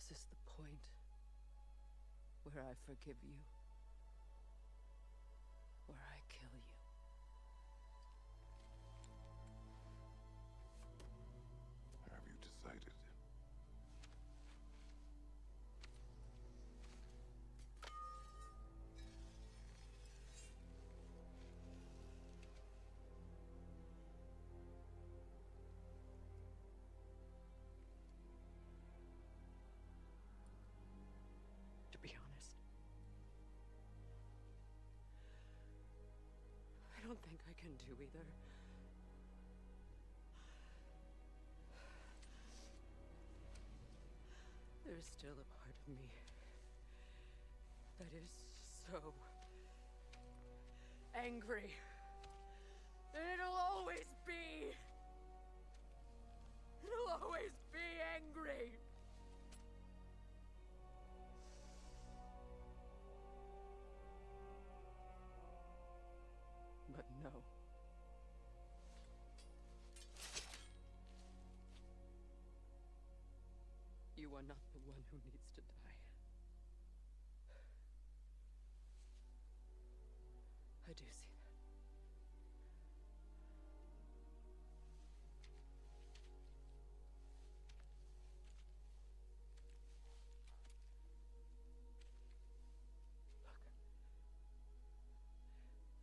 This is the point where I forgive you, where I kill you. Have you decided? To be honest, I don't think I can do either. There's still a part of me that is so angry. And it'll always be. It'll always be angry. But no. You are not the one who needs to die. I do see that. Look.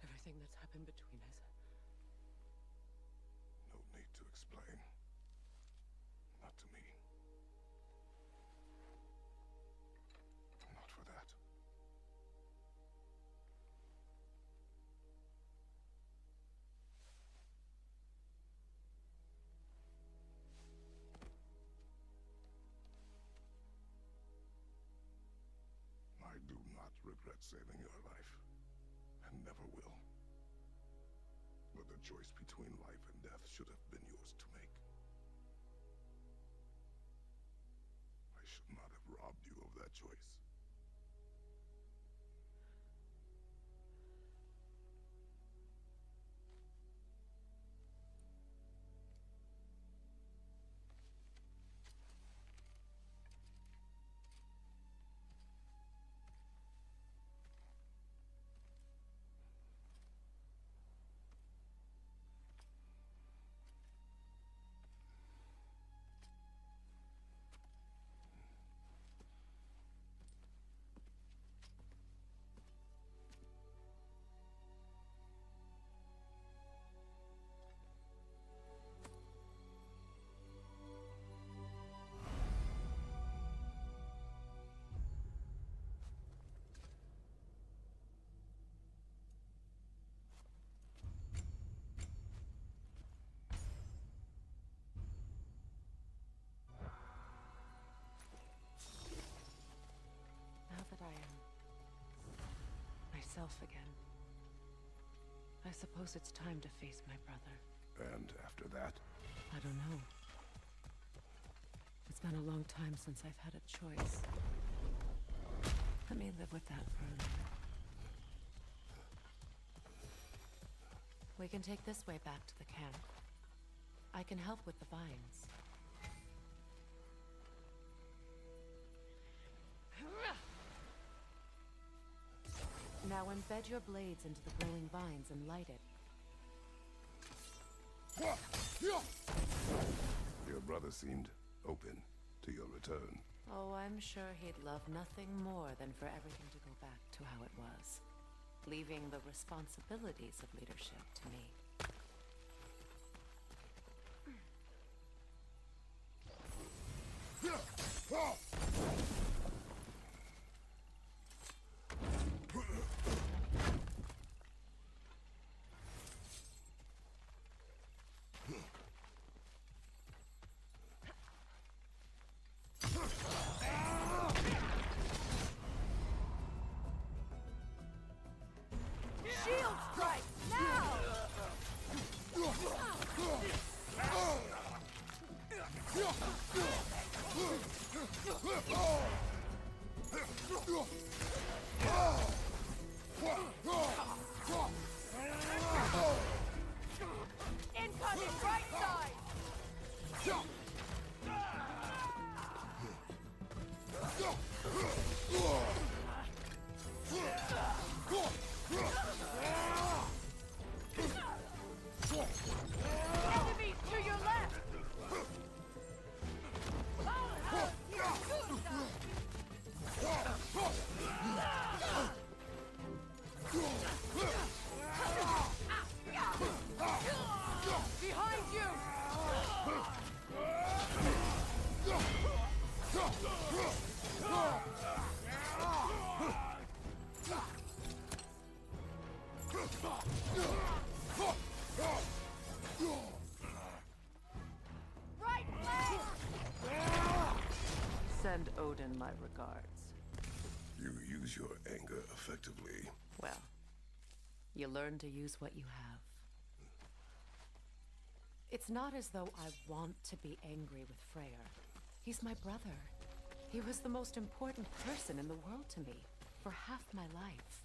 Everything that's happened between us. No need to explain. Not to me. Not for that. I do not regret saving your life, and never will. But the choice between life and death should have been yours to make. I should not have robbed you of that choice. Now that I am myself again, I suppose it's time to face my brother. And after that? I don't know. It's been a long time since I've had a choice. Let me live with that for a minute. We can take this way back to the camp. I can help with the vines. Now embed your blades into the glowing vines and light it. Your brother seemed open to your return. Oh, I'm sure he'd love nothing more than for everything to go back to how it was, leaving the responsibilities of leadership to me. Shield strike now! Incoming right side! Send my regards. You use your anger effectively. Well, you learn to use what you have. It's not as though I want to be angry with Freyr. He's my brother. He was the most important person in the world to me for half my life.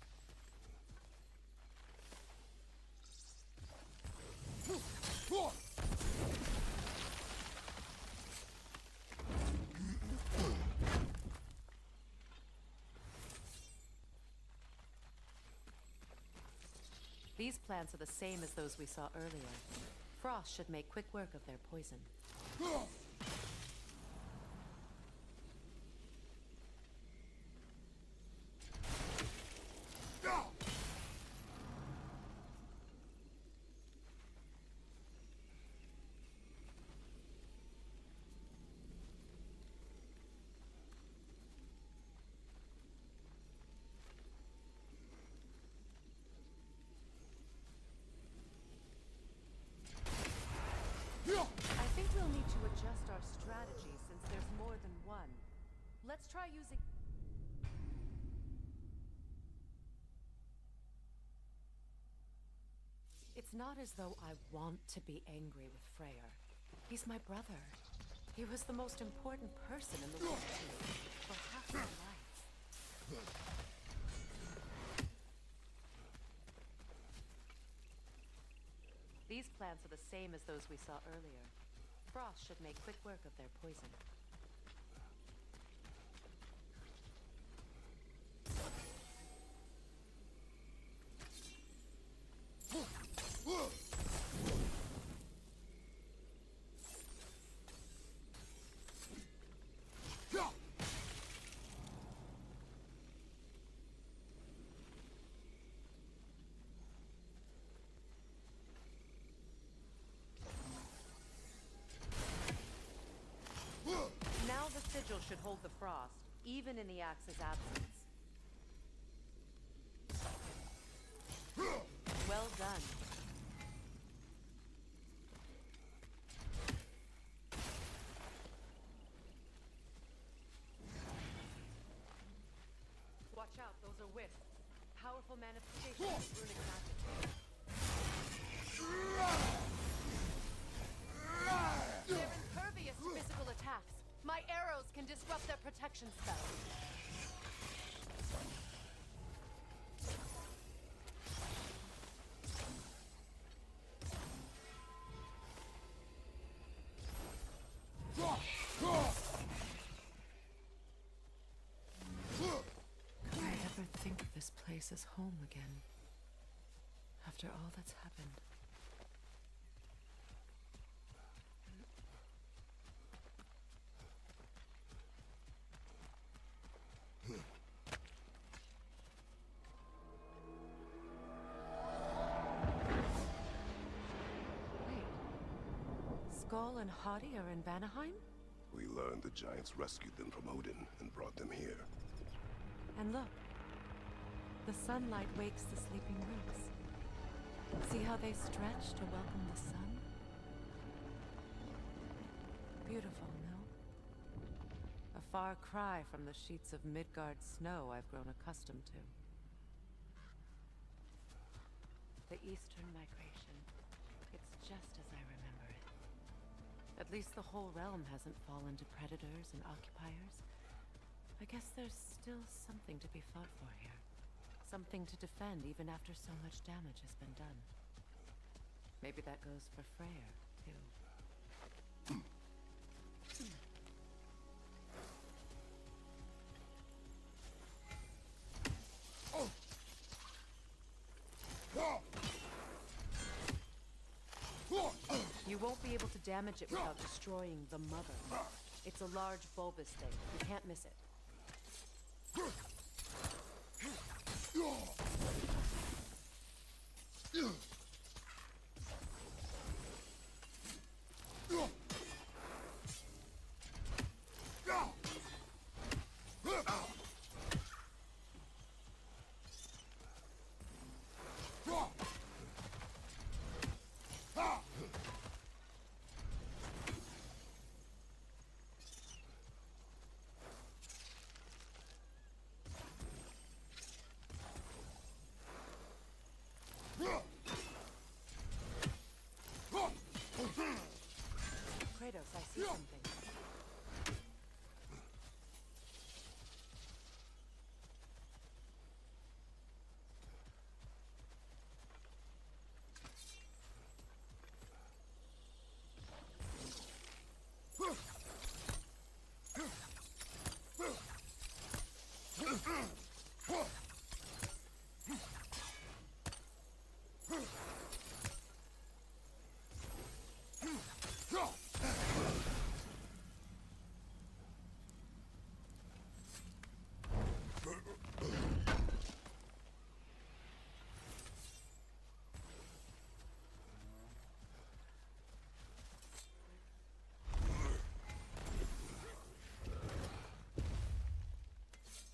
These plants are the same as those we saw earlier. Frost should make quick work of their poison. I think we'll need to adjust our strategy since there's more than one. Let's try using... It's not as though I want to be angry with Freyr. He's my brother. He was the most important person in the world to me for half my life. These plants are the same as those we saw earlier. Frost should make quick work of their poison. Now the sigil should hold the frost, even in the axe's absence. Well done. Watch out, those are wisps. Powerful manifestations of runic magic. They're impervious to physical attacks. My arrows can disrupt their protection spell. Could I ever think of this place as home again? After all that's happened. Skull and Hati are in Vanaheim? We learned the giants rescued them from Odin and brought them here. And look, the sunlight wakes the sleeping roots. See how they stretch to welcome the sun? Beautiful, no? A far cry from the sheets of Midgard snow I've grown accustomed to. The Eastern Migration. It's just as I remember it. At least the whole realm hasn't fallen to predators and occupiers. I guess there's still something to be fought for here. Something to defend even after so much damage has been done. Maybe that goes for Freyr, too. You won't be able to damage it without destroying the mother. It's a large bulbous thing. You can't miss it.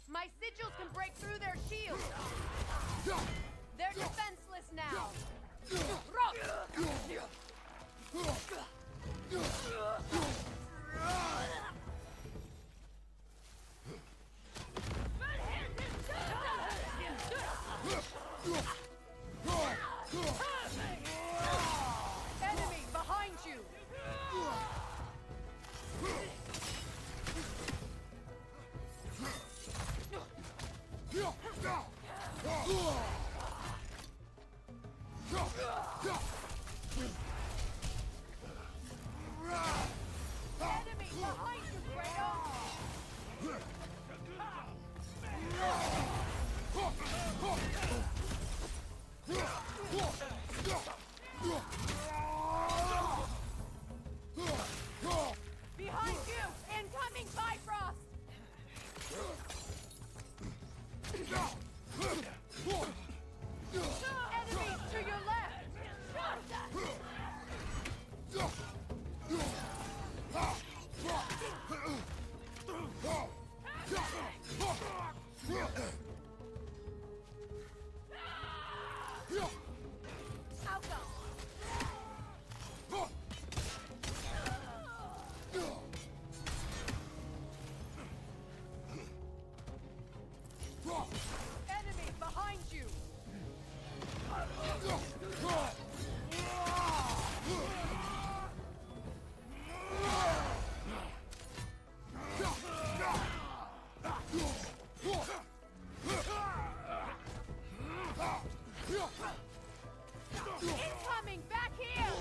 My sigils can break through their shields. They're defenseless now. Enemy behind you. Enemy behind you, Kratos! Behind you! Incoming Bifrost! Enemies to your left! Enemy behind you! Incoming back here!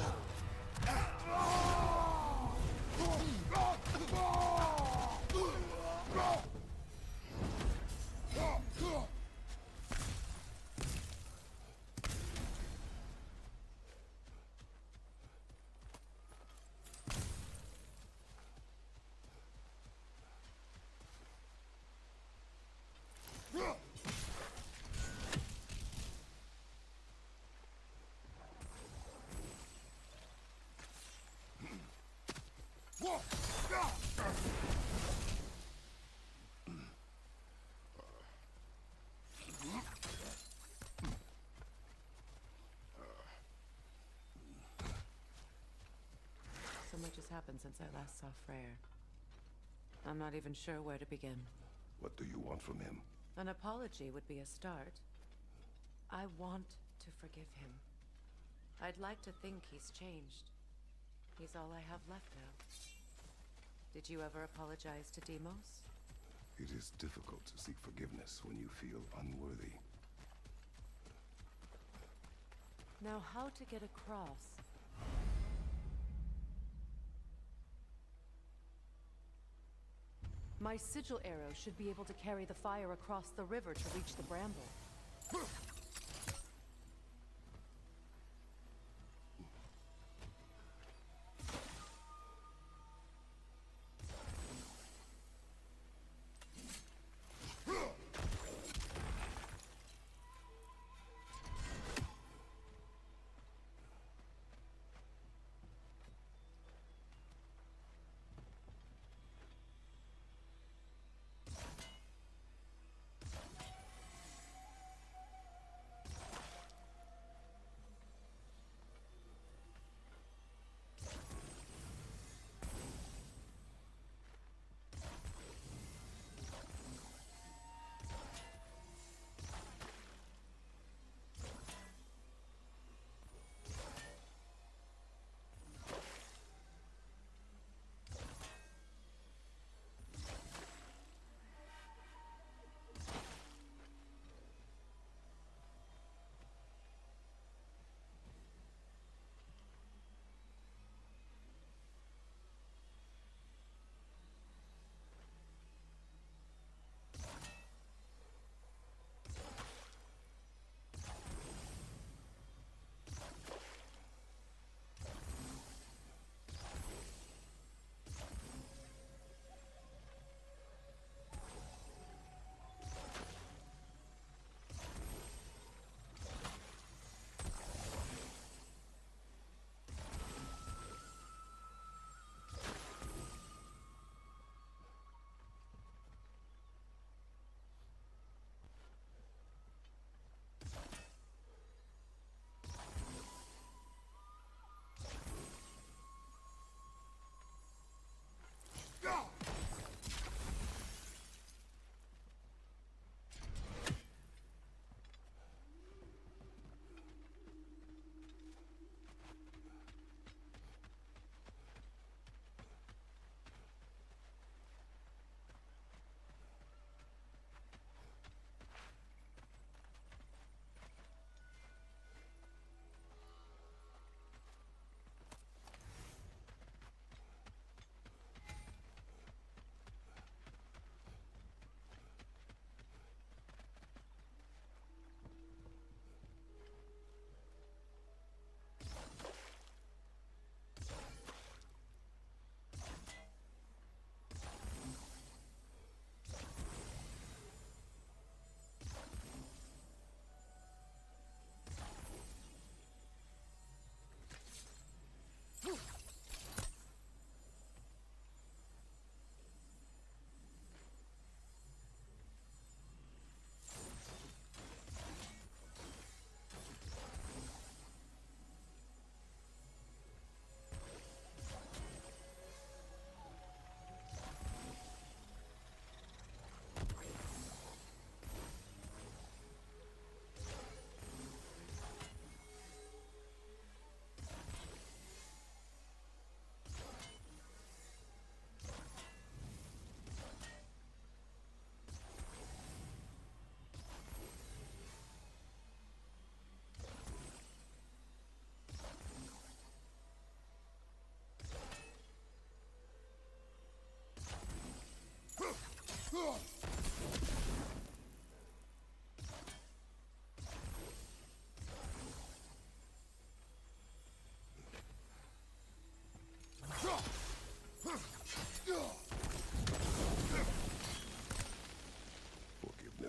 So much has happened since I last saw Freyr. I'm not even sure where to begin. What do you want from him? An apology would be a start. I want to forgive him. I'd like to think he's changed. He's all I have left now. Did you ever apologize to Deimos? It is difficult to seek forgiveness when you feel unworthy. Now, how to get across? My sigil arrow should be able to carry the fire across the river to reach the bramble.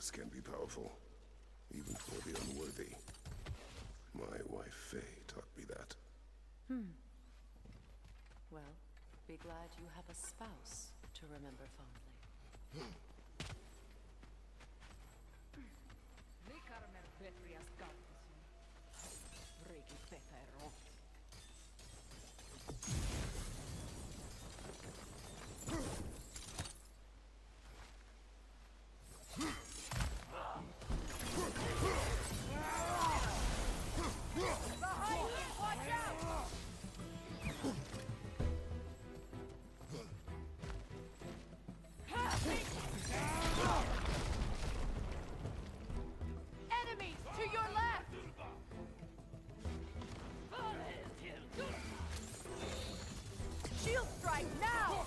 Darkness can be powerful, even for the unworthy. My wife Faye taught me that. Well, be glad you have a spouse to remember fondly. Enemies to your left! Shield strike now!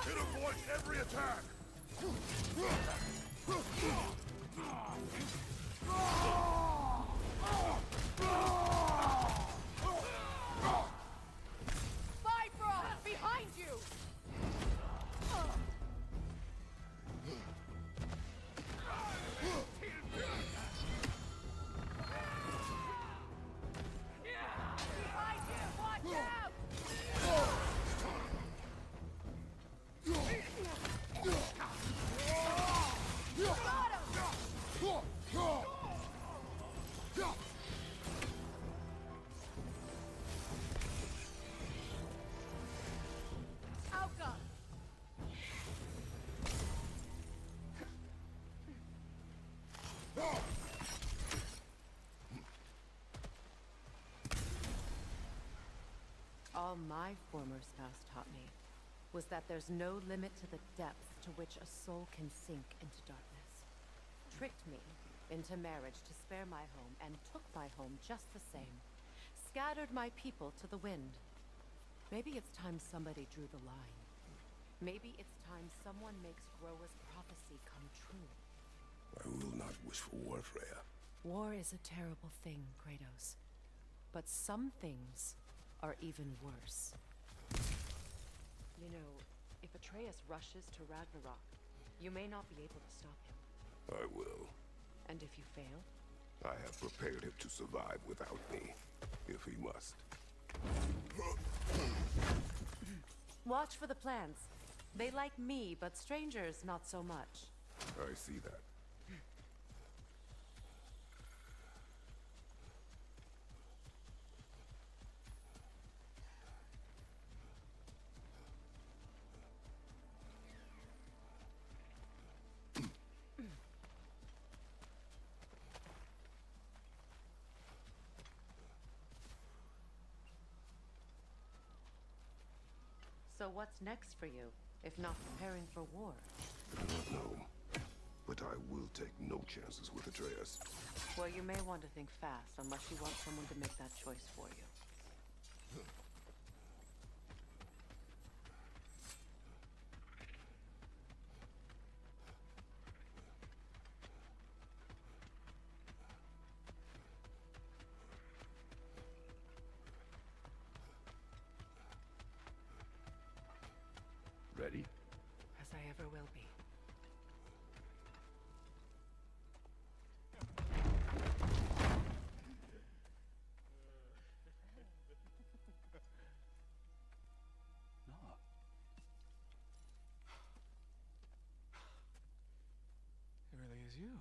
It avoids every attack! Bifrost behind you! Behind you! Watch out! Got him! Outcome! All my former spouse taught me was that there's no limit to the depth to which a soul can sink into darkness. Tricked me into marriage to spare my home and took my home just the same. Scattered my people to the wind. Maybe it's time somebody drew the line. Maybe it's time someone makes Groa's prophecy come true. I will not wish for war, Freya. War is a terrible thing, Kratos. But some things are even worse. You know, if Atreus rushes to Ragnarok, you may not be able to stop him. I will. And if you fail? I have prepared him to survive without me, if he must. Watch for the plants. They like me, but strangers not so much. I see that. So what's next for you, if not preparing for war? I don't know, but I will take no chances with Atreus. Well, you may want to think fast, unless you want someone to make that choice for you. Ready? As I ever will be. No. It really is you.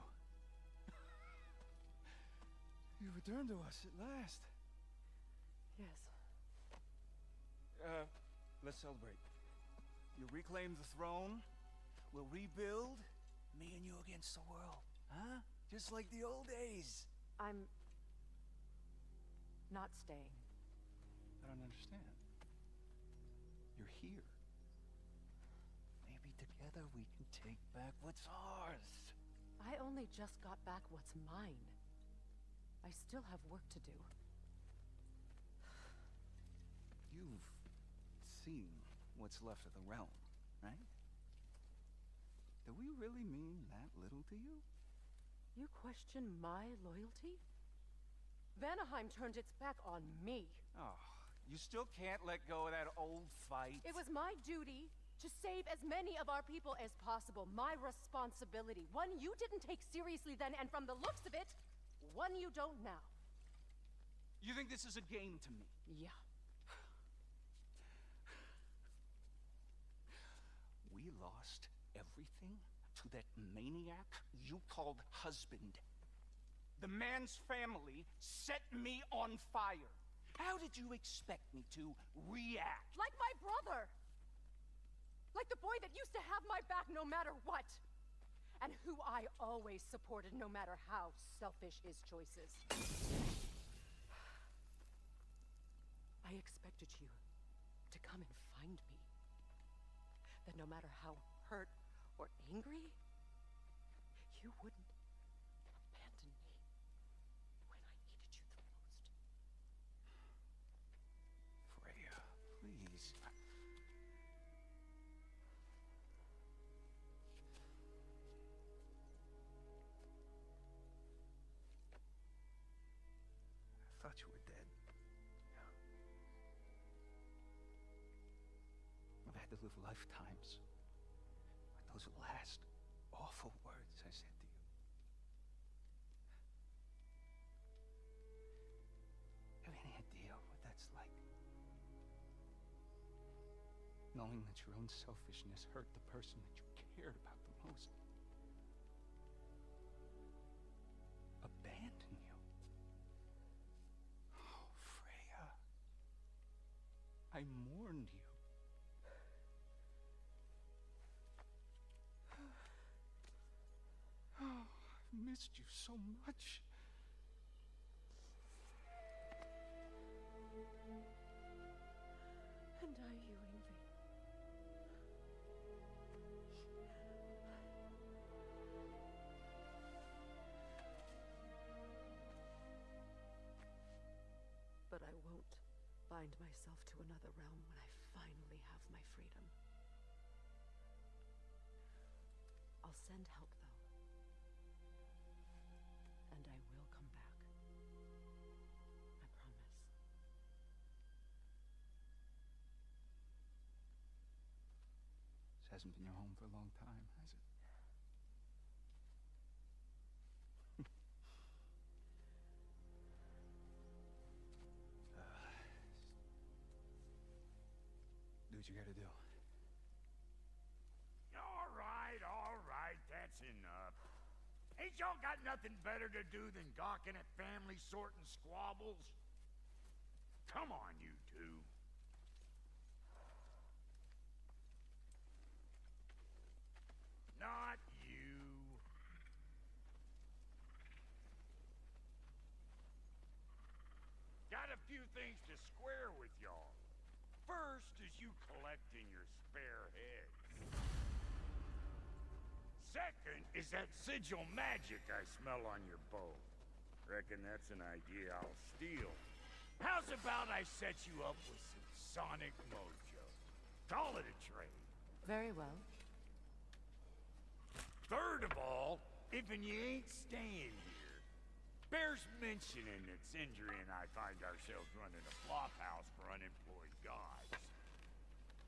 You returned to us at last. Yes. Let's celebrate. You reclaim the throne. We'll rebuild. Me and you against the world. Huh? Just like the old days. I'm not staying. I don't understand. You're here. Maybe together we can take back what's ours. I only just got back what's mine. I still have work to do. You've seen what's left of the realm, right? Do we really mean that little to you? You question my loyalty? Vanaheim turned its back on me. Oh, You still can't let go of that old fight? It was my duty to save as many of our people as possible. My responsibility. One you didn't take seriously then, and from the looks of it, one you don't now. You think this is a game to me? Yeah. We lost everything to that maniac you called husband. The man's family set me on fire. How did you expect me to react? Like my brother! Like the boy that used to have my back no matter what! And who I always supported no matter how selfish his choices. I expected you to come and find me. That no matter how hurt or angry, you wouldn't abandon me when I needed you the most. Freya, please. I thought you were dead. I've had to live lifetimes with those last awful words I said to you. Have any idea what that's like? Knowing that your own selfishness hurt the person that you cared about the most. Abandon you. Oh, Freya. I mourned you. Oh, I've missed you so much. And I you envy. But I won't bind myself to another realm when I finally have my freedom. I'll send help, though. And I will come back. I promise. This hasn't been your home for a long time, has it? Do what you gotta do. All right, that's enough. Ain't y'all got nothing better to do than gawking at family sorting squabbles? Come on, you two. Not you. Got a few things to square with y'all. First is you collecting your spare heads. Second is that sigil magic I smell on your bow. Reckon that's an idea I'll steal. How's about I set you up with some sonic mojo? Call it a trade. Very well. Third of all, if you ain't staying here, bears mentioning that Sindri and I find ourselves running a flop house for unemployed gods.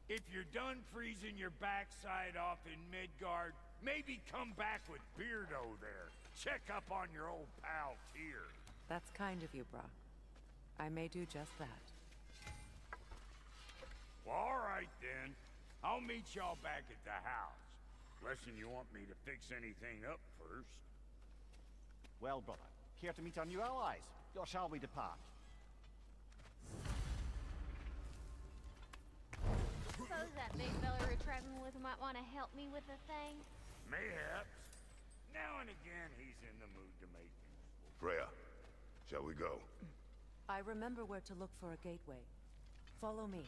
If you're done freezing your backside off in Midgard, maybe come back with Beardo there. Check up on your old pal Tyr. That's kind of you, Brock. I may do just that. Well, all right then. I'll meet y'all back at the house. Lesson you want me to fix anything up first. Well, brother, here to meet our new allies. Or shall we depart? Suppose that big fella we're traveling with might want to help me with the thing. Mayhaps. Now and again, he's in the mood to make useful. Freya, shall we go? I remember where to look for a gateway. Follow me.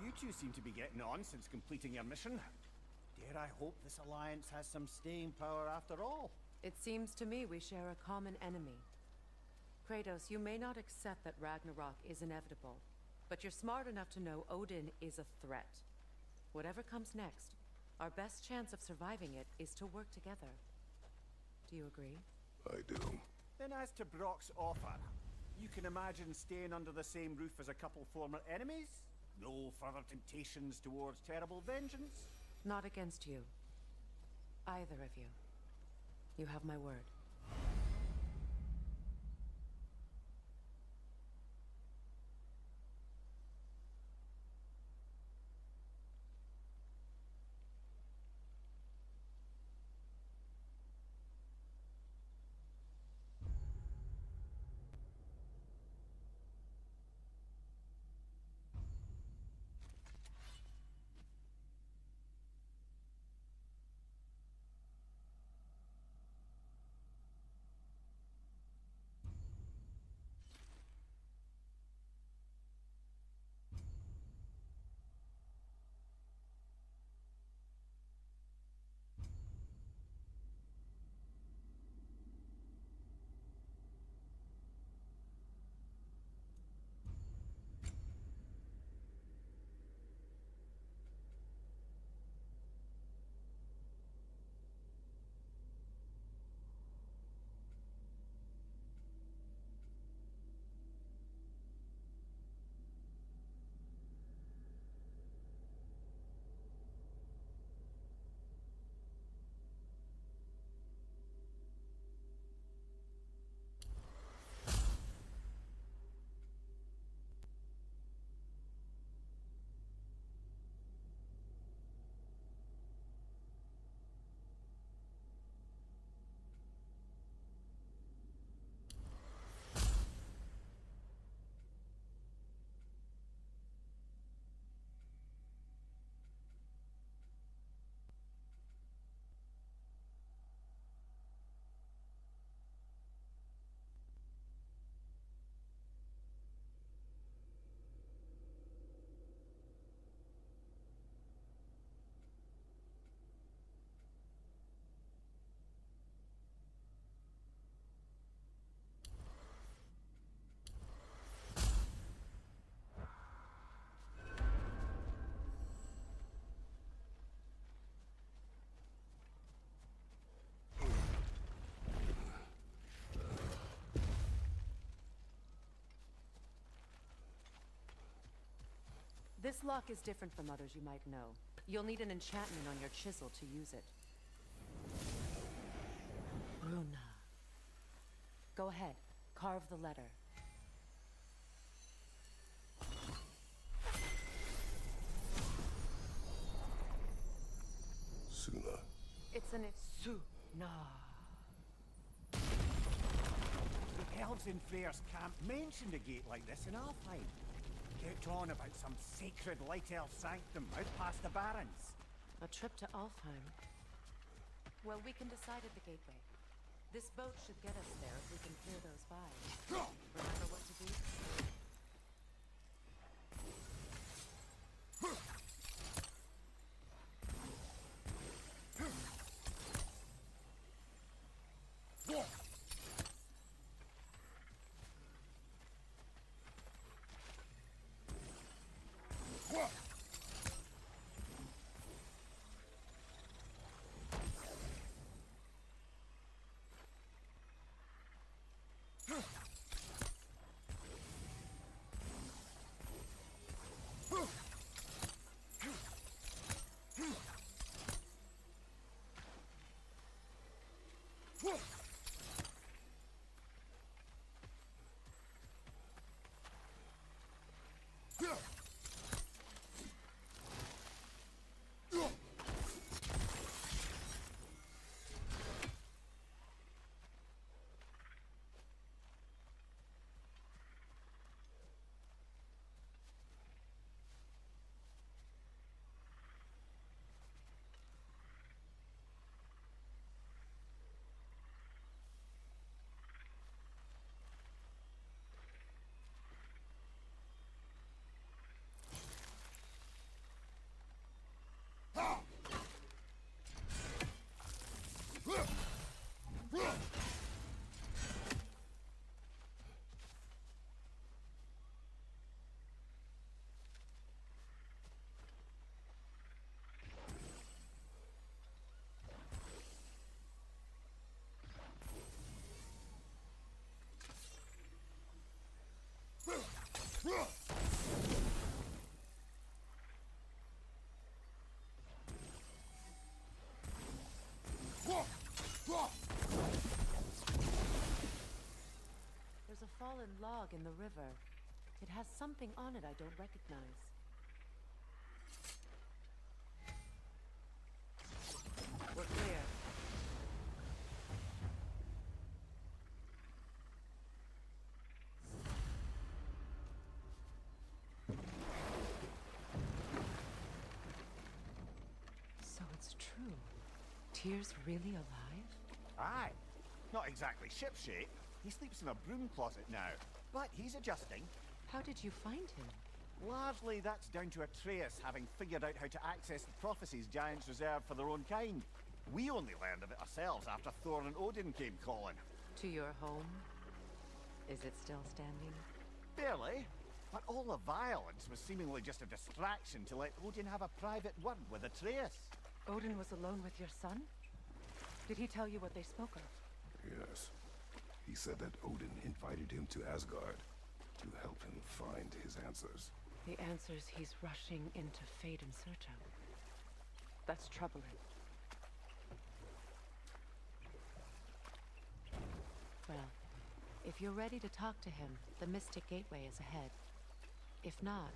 you two seem to be getting on since completing your mission. Dare I hope this alliance has some staying power after all? It seems to me we share a common enemy. Kratos, you may not accept that Ragnarok is inevitable, but you're smart enough to know Odin is a threat. Whatever comes next, our best chance of surviving it is to work together. Do you agree? I do. Then as to Brock's offer, you can imagine staying under the same roof as a couple former enemies? No further temptations towards terrible vengeance? Not against you. Either of you. You have my word. This lock is different from others you might know. You'll need an enchantment on your chisel to use it. Runa. Go ahead. Carve the letter. Suna. It's an Suna. The elves in Freyr's camp mentioned a gate like this in Alfheim. Kept on about some sacred light elf sanctum out past the barrens. A trip to Alfheim. Well, we can decide at the gateway. This boat should get us there if we can clear those by. Remember what to do? fallen log in the river. It has something on it I don't recognize. We're clear. So it's true. Tyr's really alive? Aye. Not exactly shipshape. He sleeps in a broom closet now. But he's adjusting. How did you find him? Largely that's down to Atreus having figured out how to access the prophecies giants reserve for their own kind. We only learned of it ourselves after Thor and Odin came calling. To your home? Is it still standing? Barely. But all the violence was seemingly just a distraction to let Odin have a private word with Atreus. Odin was alone with your son? Did he tell you what they spoke of? Yes. He said that Odin invited him to Asgard to help him find his answers. The answers he's rushing into fate in search of. That's troubling. Well, if you're ready to talk to him, the Mystic Gateway is ahead. If not,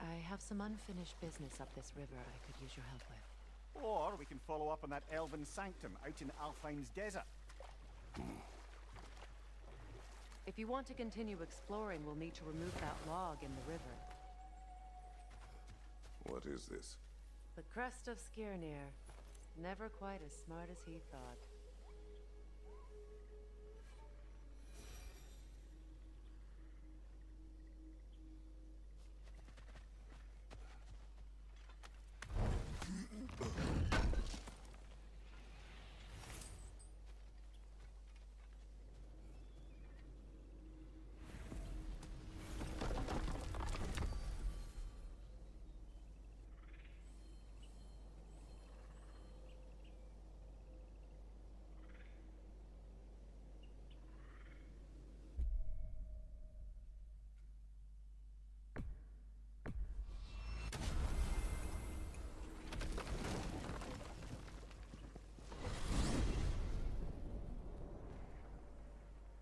I have some unfinished business up this river I could use your help with. Or we can follow up on that elven sanctum out in Alfine's desert. If you want to continue exploring, we'll need to remove that log in the river. What is this? The crest of Skirnir. Never quite as smart as he thought.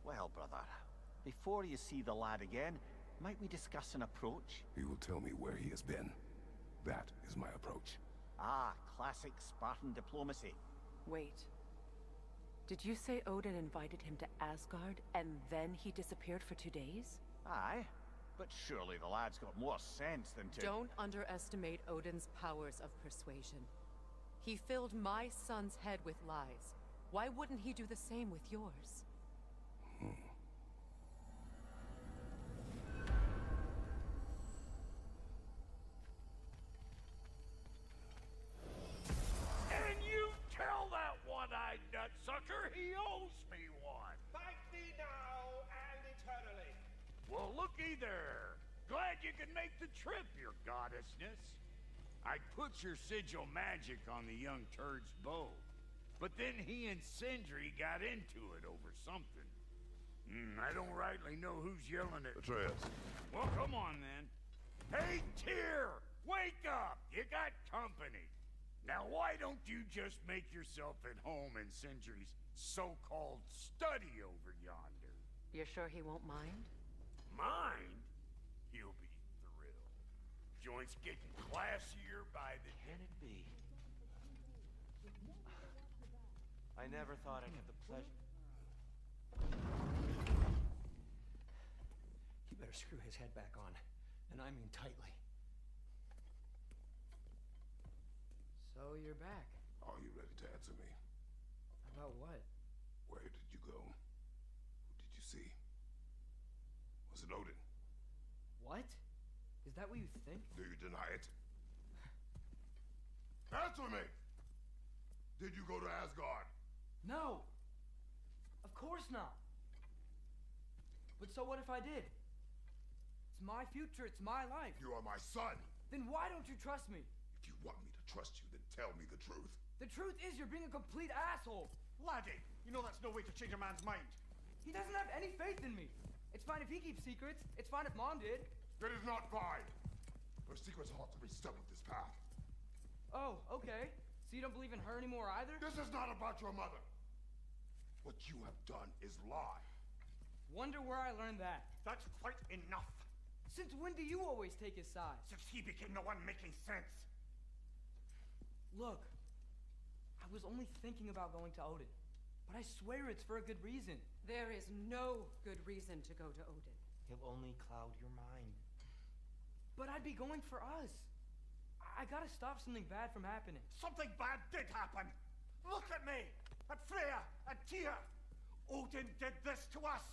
Well, brother, before you see the lad again, might we discuss an approach? He will tell me where he has been. That is my approach. Ah, classic Spartan diplomacy. Wait. Did you say Odin invited him to Asgard, and then he disappeared for 2 days? Aye, but surely the lad's got more sense than to— Don't underestimate Odin's powers of persuasion. He filled my son's head with lies. Why wouldn't he do the same with yours? And you tell that one-eyed nutsucker he owes me one. Thank thee now and eternally. Well, looky there. Glad you could make the trip, your goddessness. I put your sigil magic on the young turd's bow, but then he and Sindri got into it over something. I don't rightly know who's yelling at— Atreus. Well, come on then. Hey, Tyr! Wake up! You got company. Now, why don't you just make yourself at home in Sindri's so-called study over yonder? You're sure he won't mind? Mine? He'll be thrilled. Joint's getting classier by the day. Can it be? I never thought I'd have the pleasure. You better screw his head back on, and I mean tightly. So you're back. Are you ready to answer me? About what? Where did you go? Who did you see? Was it Odin? What? Is that what you think? Do you deny it? Answer me! Did you go to Asgard? No! Of course not! But so what if I did? It's my future, it's my life. You are my son! Then why don't you trust me? If you want me to trust you, then tell me the truth. The truth is you're being a complete asshole! Laddie, you know that's no way to change a man's mind. He doesn't have any faith in me! It's fine if he keeps secrets. It's fine if Mom did. It is not fine! Her secrets ought to be stuck with this path. Oh, okay. So you don't believe in her anymore either? This is not about your mother. What you have done is lie. Wonder where I learned that. That's quite enough. Since when do you always take his side? Since he became the one making sense. Look, I was only thinking about going to Odin, but I swear it's for a good reason. There is no good reason to go to Odin. He'll only cloud your mind. But I'd be going for us. I gotta stop something bad from happening. Something bad did happen. Look at me, at Freya, at Tyr. Odin did this to us.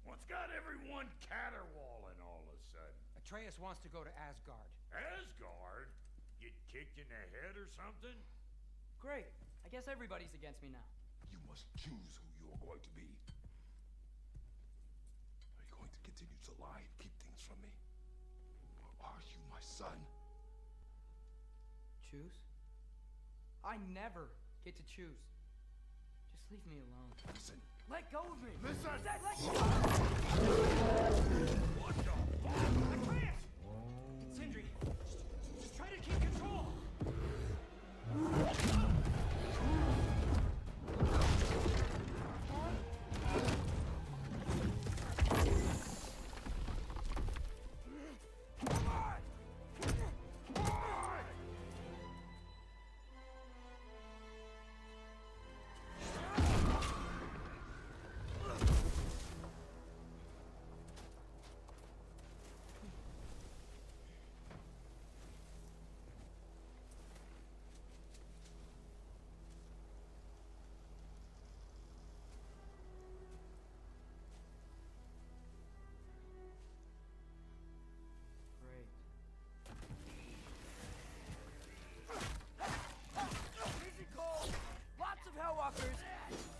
What's got everyone caterwauling all of a sudden? Atreus wants to go to Asgard. Asgard? Get kicked in the head or something? Great. I guess everybody's against me now. You must choose who you're going to be. Are you going to continue to lie and keep things from me? Or are you my son? Choose? I never get to choose. Just leave me alone. Listen. Let go of me! Listen! I said let go! What the fuck? Atreus! It's Sindri. Just try to keep control!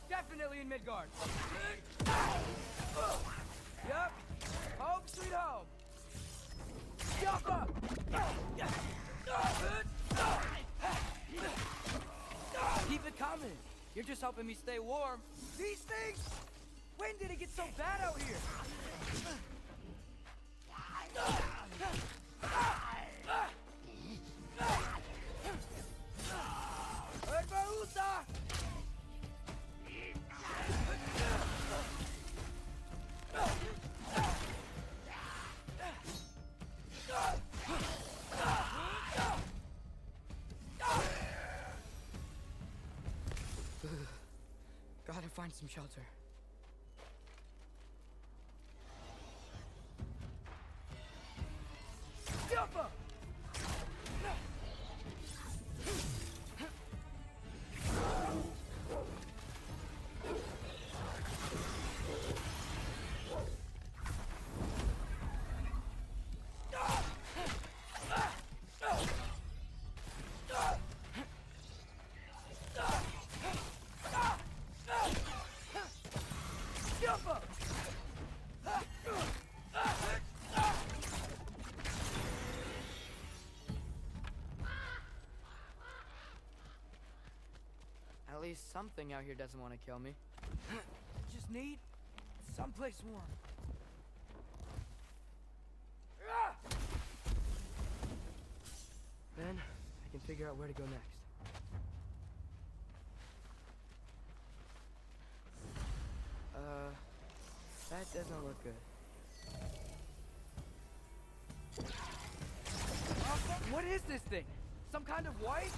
Definitely in Midgard. Yup. Home sweet home. Jump Keep it coming. You're just helping me stay warm. These things? When did it get so bad out here? Gotta find some shelter. Jumper! At least something out here doesn't want to kill me. Just need someplace warm. Then I can figure out where to go next. That doesn't look good. What is this thing? Some kind of white?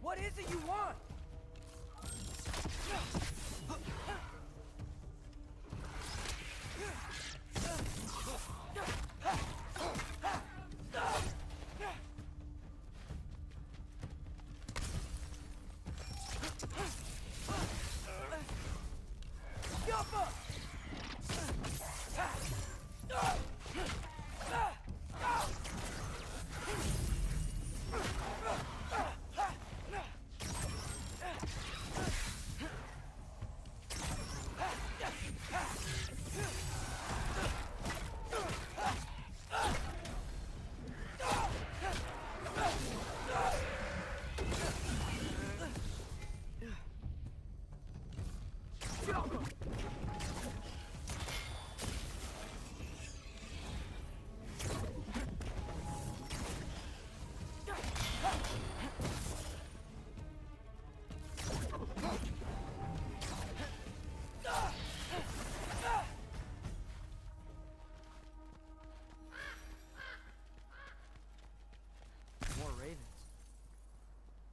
What is it you want?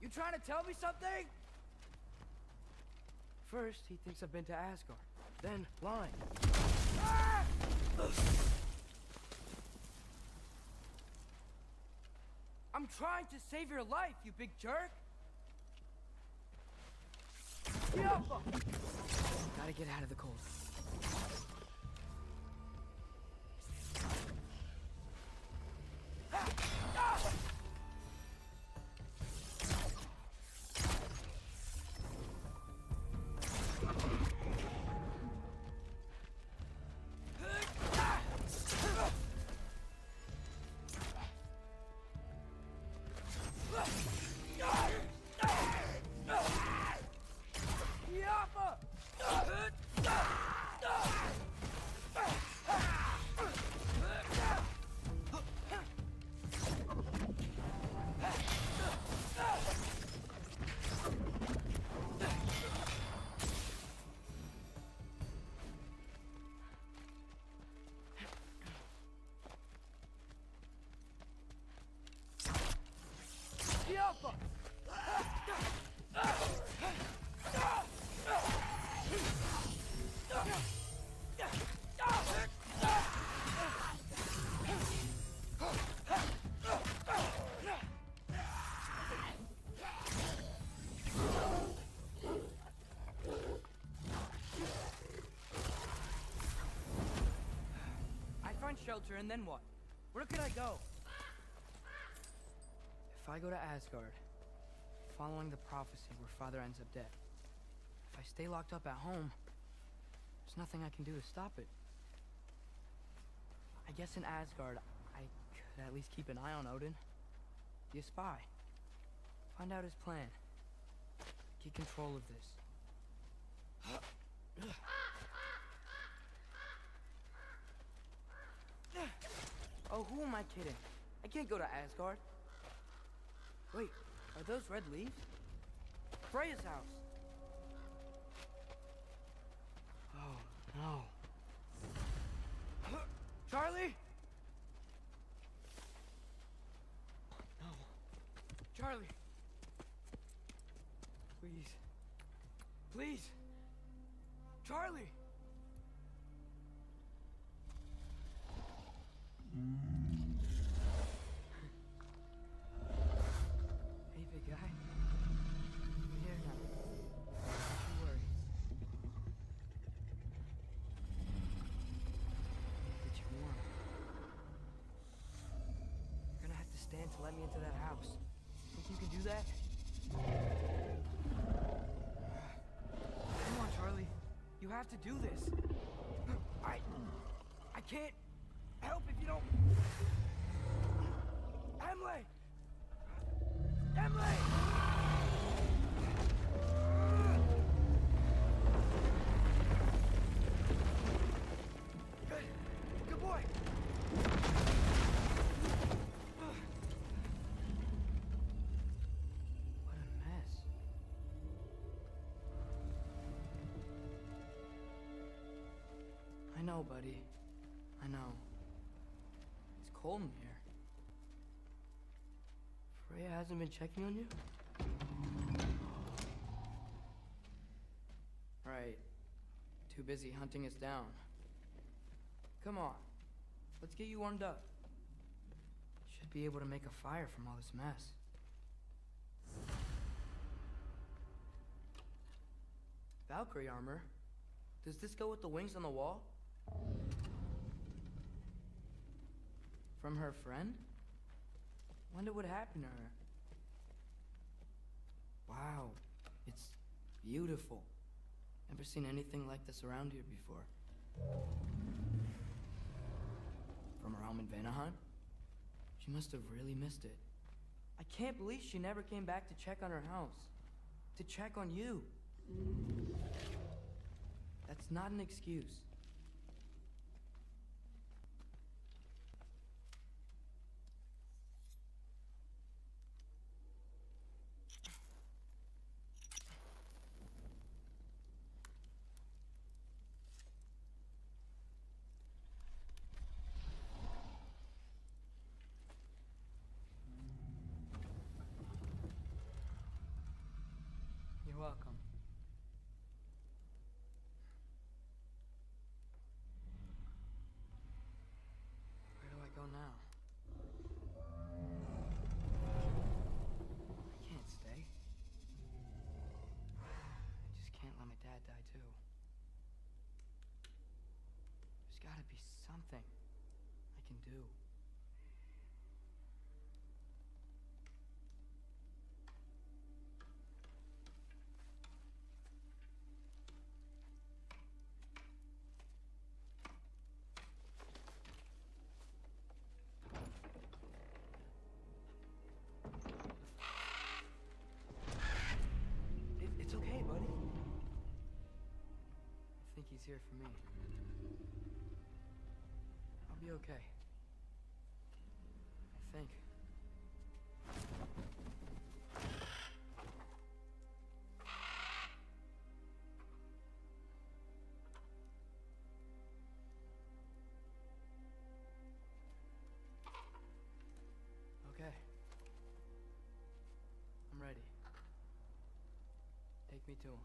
You trying to tell me something? First, he thinks I've been to Asgard. Then, lying. Ah! I'm trying to save your life, you big jerk! Yappa! Gotta get out of the cold. Shelter, and then what? Where could I go? If I go to Asgard, following the prophecy where Father ends up dead, if I stay locked up at home, there's nothing I can do to stop it. I guess in Asgard, I could at least keep an eye on Odin. Be a spy. Find out his plan. Get control of this. Oh, who am I kidding? I can't go to Asgard. Wait, are those red leaves? Freya's house. Oh, no. Charlie? No. Charlie. Please. Please. Charlie. Hey, big guy. I'm here now. Don't worry. Get you warm. You're gonna have to stand to let me into that house. Think you can do that? Come on, Charlie. You have to do this. I can't help if you don't... Emily! Emily! Good boy! What a mess. I know, buddy. I know. It's cold in here. Freya hasn't been checking on you? Right. Too busy hunting us down. Come on. Let's get you warmed up. Should be able to make a fire from all this mess. Valkyrie armor? Does this go with the wings on the wall? From her friend? Wonder what happened to her. Wow, it's beautiful. Never seen anything like this around here before. From her home in Vanaheim? She must have really missed it. I can't believe she never came back to check on her house. To check on you. That's not an excuse. something I can do. It's okay, buddy. I think he's here for me. I'll be okay. I think. Okay. I'm ready. Take me to him.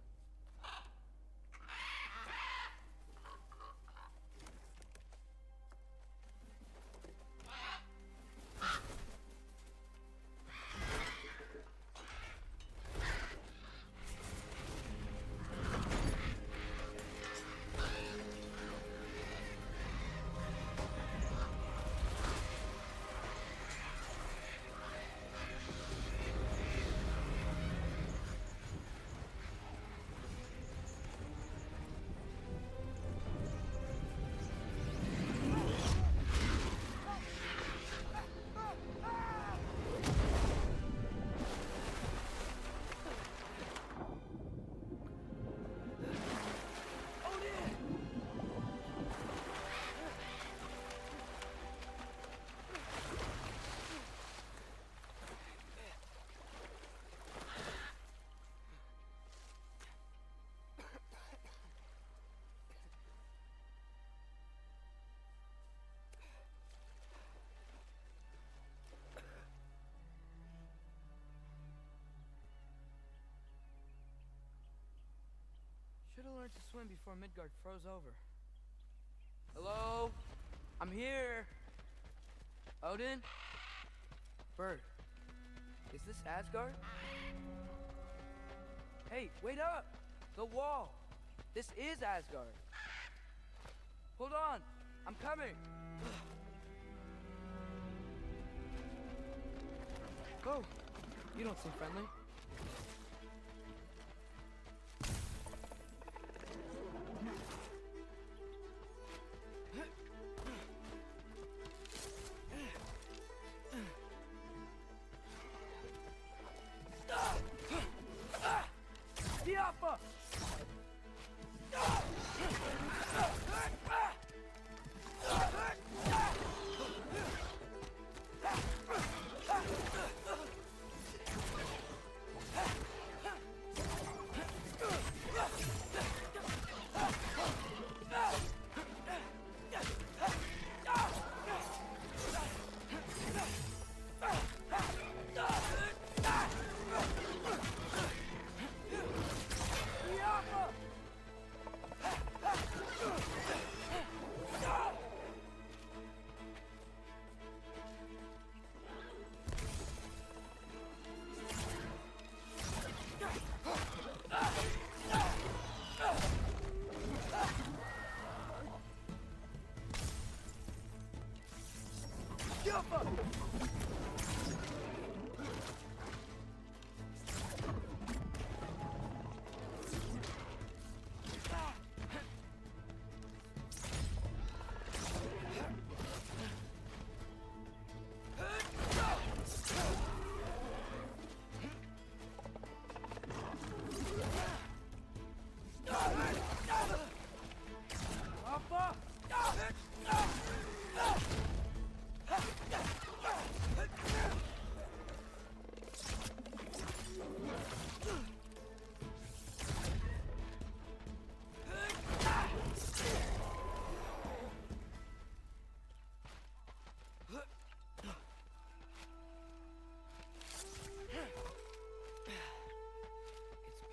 Should have learned to swim before Midgard froze over. Hello? I'm here. Odin? Bird. Is this Asgard? Hey, wait up! The wall! This is Asgard. Hold on! I'm coming! Oh, you don't seem friendly. Diapa!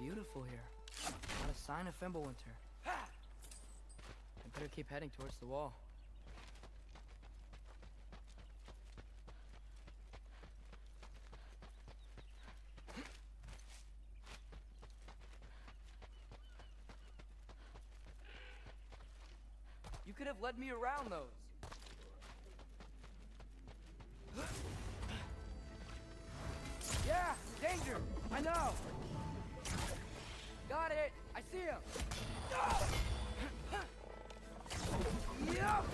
Beautiful here. Not a sign of Fimbulwinter. I better keep heading towards the wall. You could have led me around those. Yeah, danger! I know! Got it! I see him! Yup!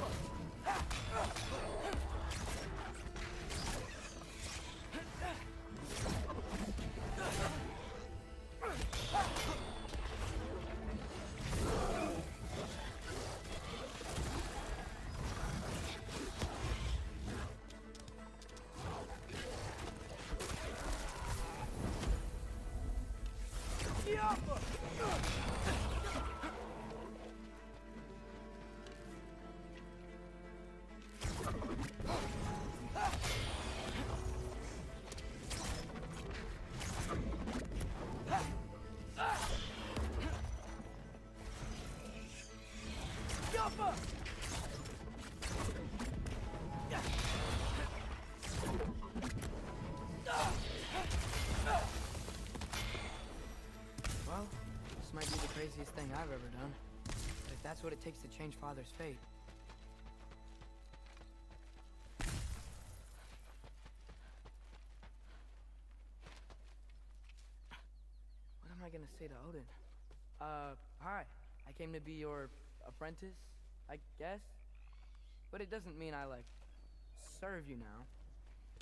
Well, this might be the craziest thing I've ever done. But if that's what it takes to change Father's fate. What am I gonna say to Odin? Hi. I came to be your apprentice, I guess? But it doesn't mean I, like, serve you now.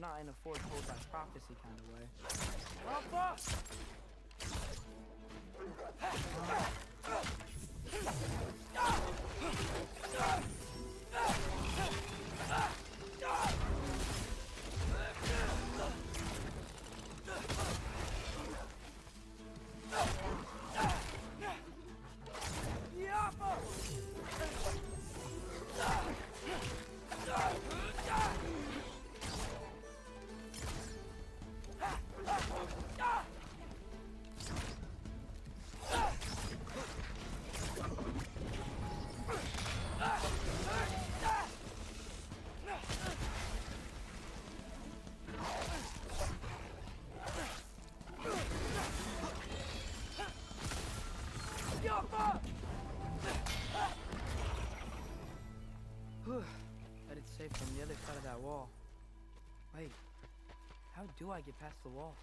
Not in a foretold by prophecy kind of way. Alpha! Bet it's safe from the other side of that wall. Wait, how do I get past the wall?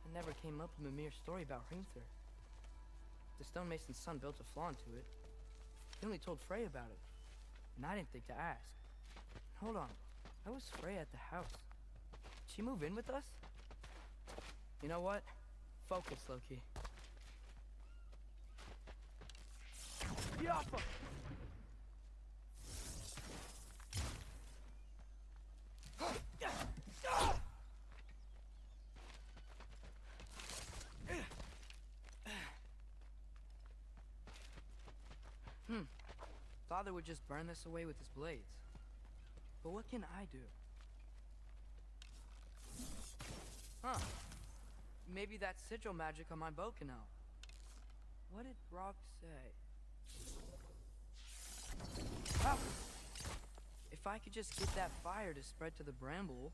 It never came up in Mimir's story about Hrimthur. The stonemason's son built a flaw into it. He only told Frey about it, and I didn't think to ask. Hold on, how was Frey at the house? Did she move in with us? You know what? Focus, Loki. Yappa! Father would just burn this away with his blades. But what can I do? Huh. Maybe that sigil magic on my bow can help. What did Rock say? Oh! If I could just get that fire to spread to the bramble...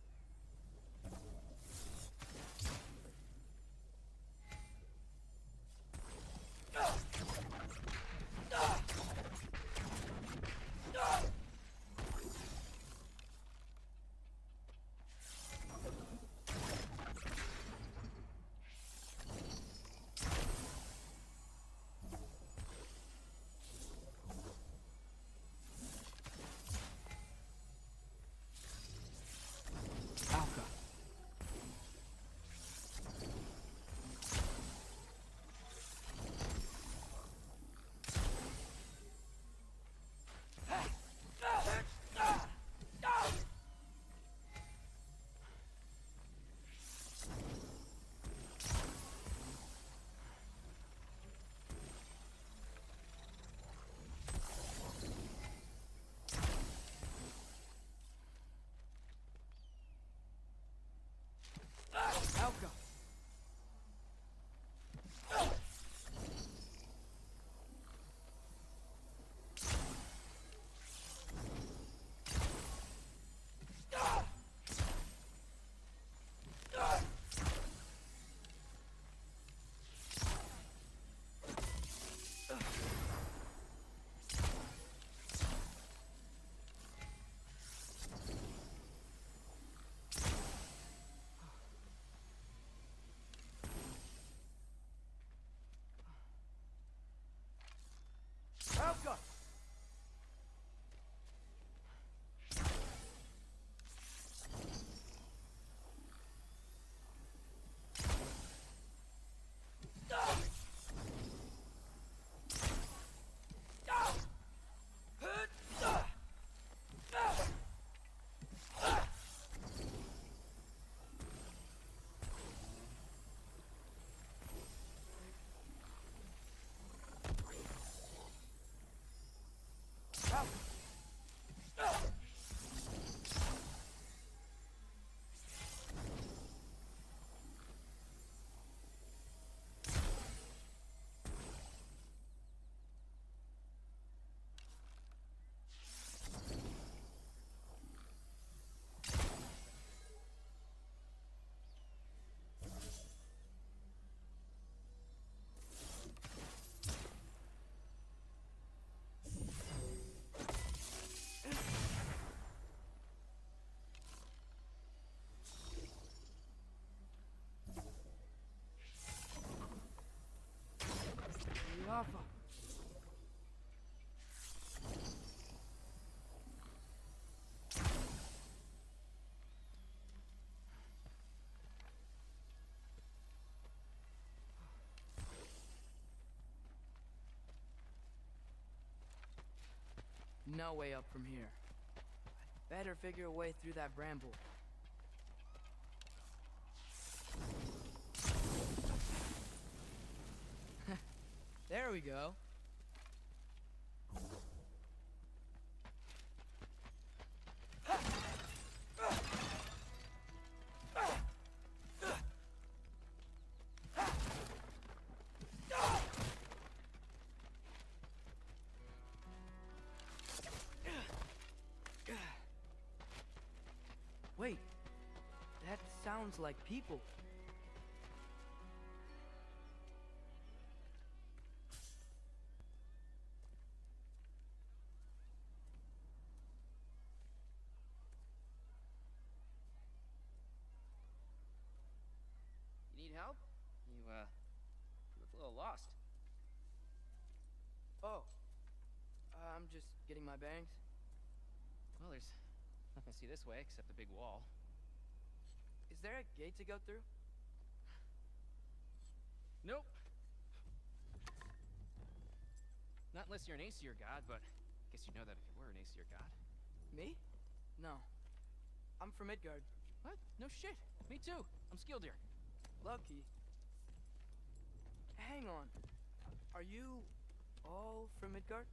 no way up from here. I'd better figure a way through that bramble. There we go. Wait, that sounds like people. You need help? You look a little lost. Oh, I'm just getting my bearings. Well, there's nothing to see this way except the big wall. Is there a gate to go through? Nope. Not unless you're an Aesir god, but I guess you'd know that if you were an Aesir god. Me? No. I'm from Midgard. What? No shit. Me too. I'm Skildir. Lucky. Hang on. Are you all from Midgard?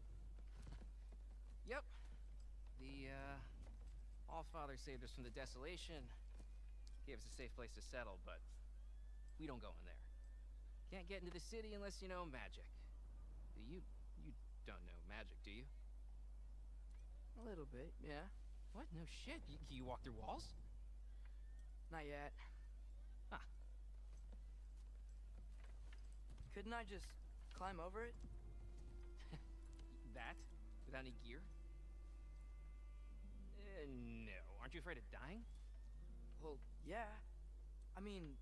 Yep. The, Allfather saved us from the desolation. Gave us a safe place to settle, but we don't go in there. Can't get into the city unless you know magic. You don't know magic, do you? A little bit, yeah. What? No shit. You walk through walls? Not yet. Huh. Couldn't I just climb over it? That? Without any gear? No. Aren't you afraid of dying? Well, yeah. I mean,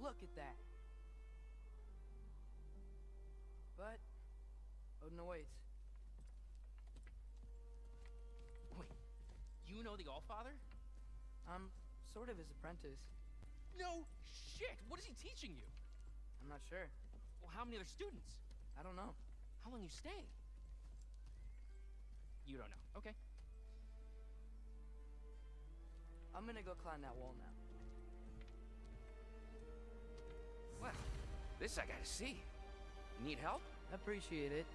look at that. But Odin awaits. Wait, you know the Allfather? I'm sort of his apprentice. No shit! What is he teaching you? I'm not sure. Well, how many other students? I don't know. How long you stay? You don't know. Okay. I'm gonna go climb that wall now. Well, this I gotta see. Need help? Appreciate it,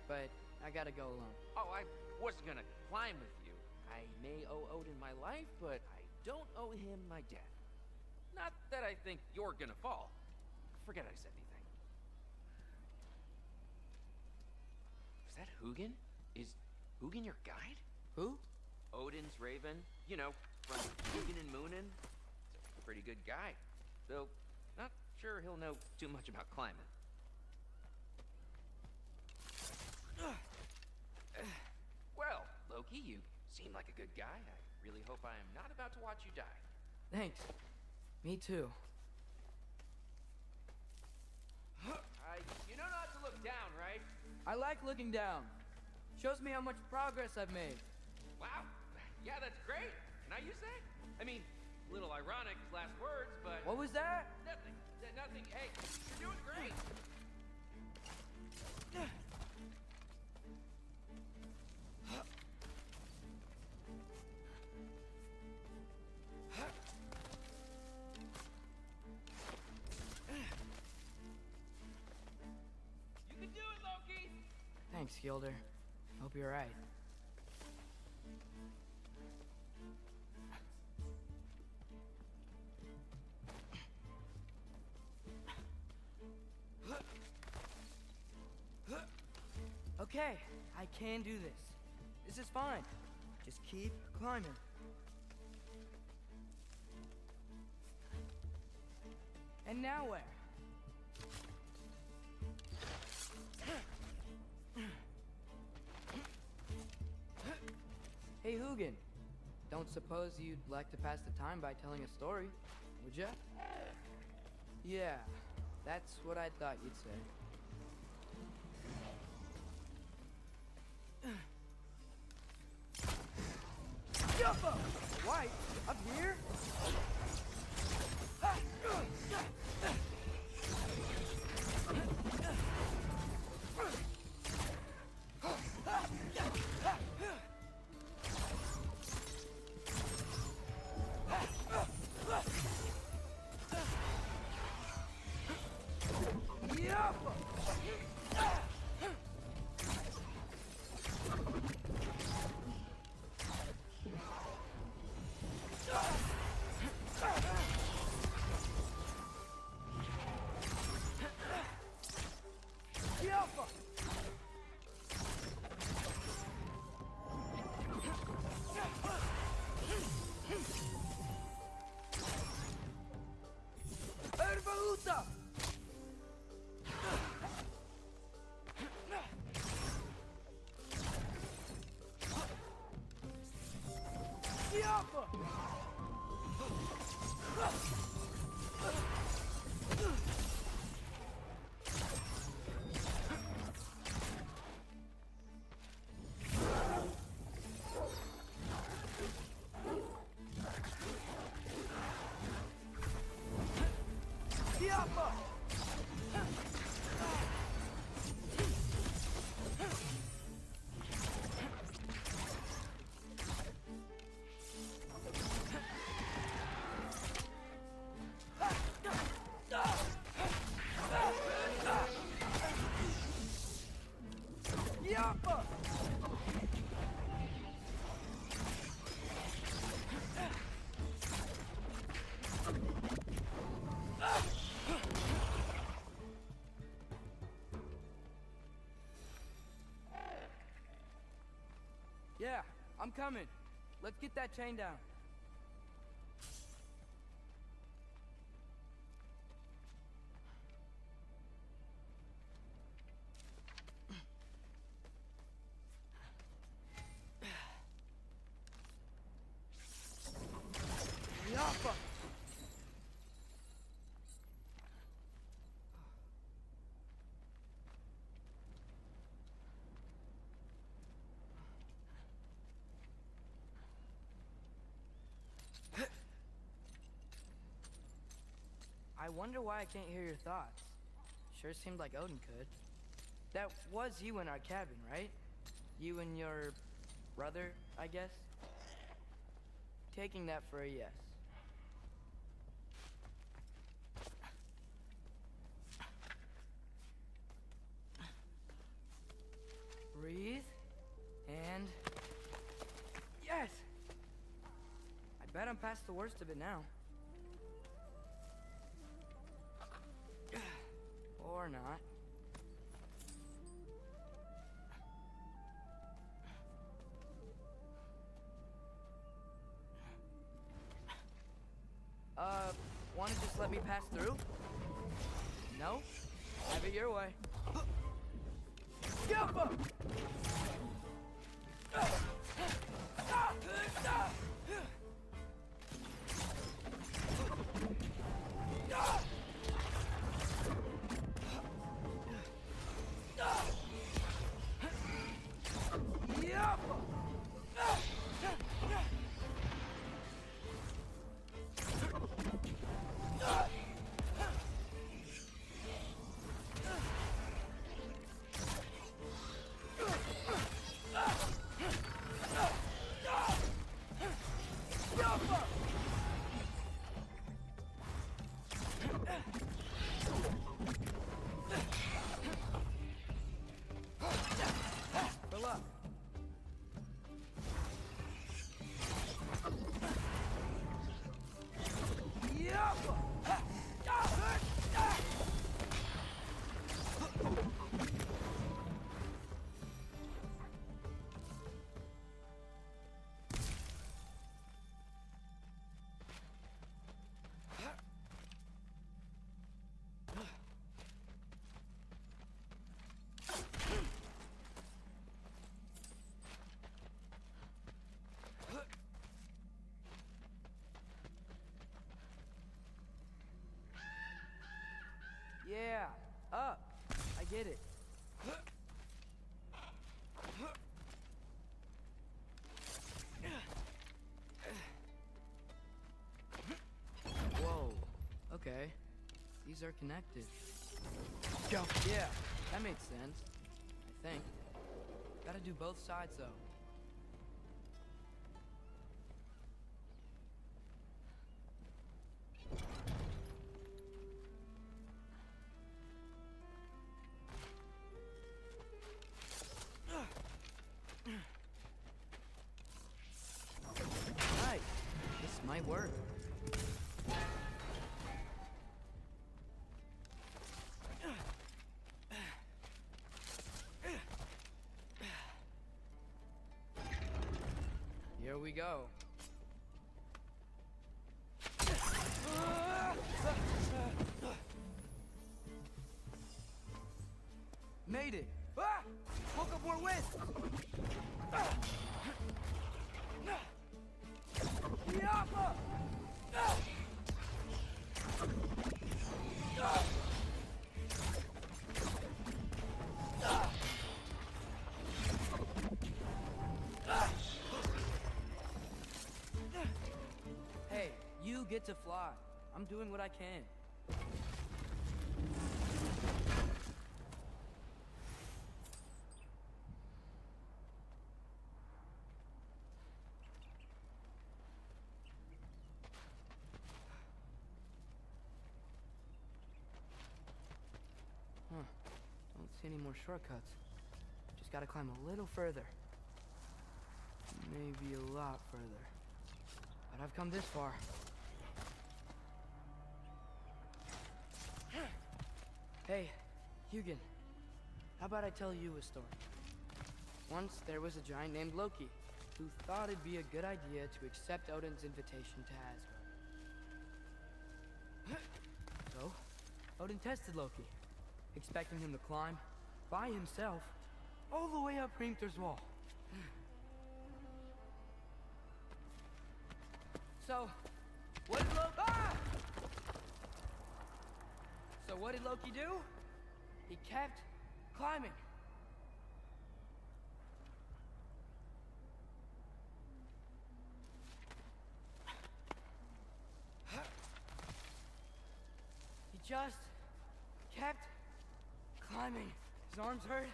but I gotta go alone. Oh, I wasn't gonna climb with you. I may owe Odin my life, but I don't owe him my death. Not that I think you're gonna fall. Forget I said anything. Is that Hugin? Is Hugin your guide? Who? Odin's raven. You know, from Hugin and Moonin. He's a pretty good guy. Though, not sure he'll know too much about climbing. Well, Loki, you seem like a good guy. I really hope I am not about to watch you die. Thanks. Me too. You know not to look down, right? I like looking down. Shows me how much progress I've made. Wow. Yeah, that's great. Can I use that? I mean, a little ironic, last words, but... What was that? Nothing. Nothing. Hey, you're doing great. You can do it, Loki! Thanks, Gilder. Hope you're right. Okay, I can do this. This is fine. Just keep climbing. And now where? Hey, Hugin. Don't suppose you'd like to pass the time by telling a story, would ya? Yeah, that's what I thought you'd say. Jumbo! White, up here? Yeah, I'm coming. Let's get that chain down. Yappa! I wonder why I can't hear your thoughts. Sure seemed like Odin could. That was you in our cabin, right? You and your brother, I guess? Taking that for a yes. Breathe. And... yes! I bet I'm past the worst of it now. Or not. Wanna just let me pass through? No? Have it your way. Yappa! Yeah, up. I get it. Whoa. Okay. These are connected. Go. Yeah, that makes sense. I think. Gotta do both sides though. Right. This might work. Here we go. Made it. Ah! Woke up more wind. get to fly. I'm doing what I can. Huh. Don't see any more shortcuts. Just gotta climb a little further. Maybe a lot further. But I've come this far. Hey, Hugin. How about I tell you a story? Once there was a giant named Loki who thought it'd be a good idea to accept Odin's invitation to Asgard. So, Odin tested Loki, expecting him to climb by himself all the way up Hrimthur's wall. So, what did Loki... Ah! So what did Loki do? He kept climbing. He just kept climbing. His arms hurt.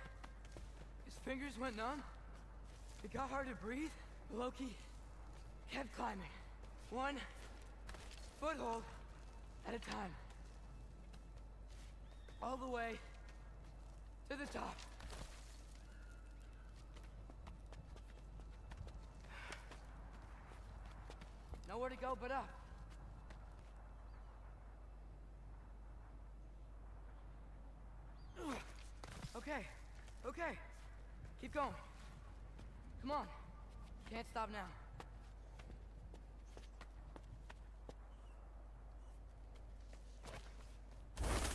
His fingers went numb. It got hard to breathe. Loki kept climbing. One foothold at a time. All the way to the top. Nowhere to go but up. Okay, okay. Keep going. Come on. Can't stop now.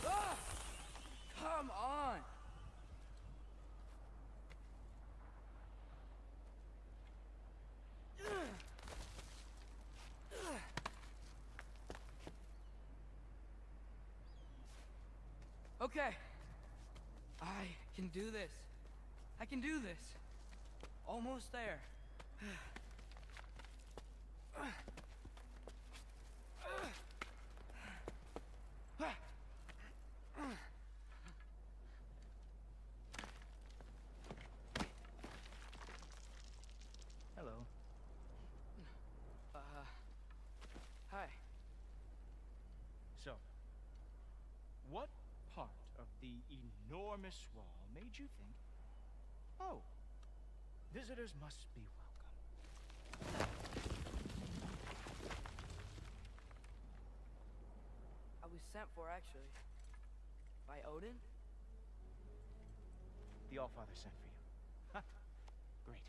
Ah! Come on! Okay. I can do this. I can do this. Almost there. Hello. Hi. So, what part of the enormous wall made you think, oh, visitors must be welcome? I was sent for, actually. By Odin? The Allfather sent for you. Ha! Great.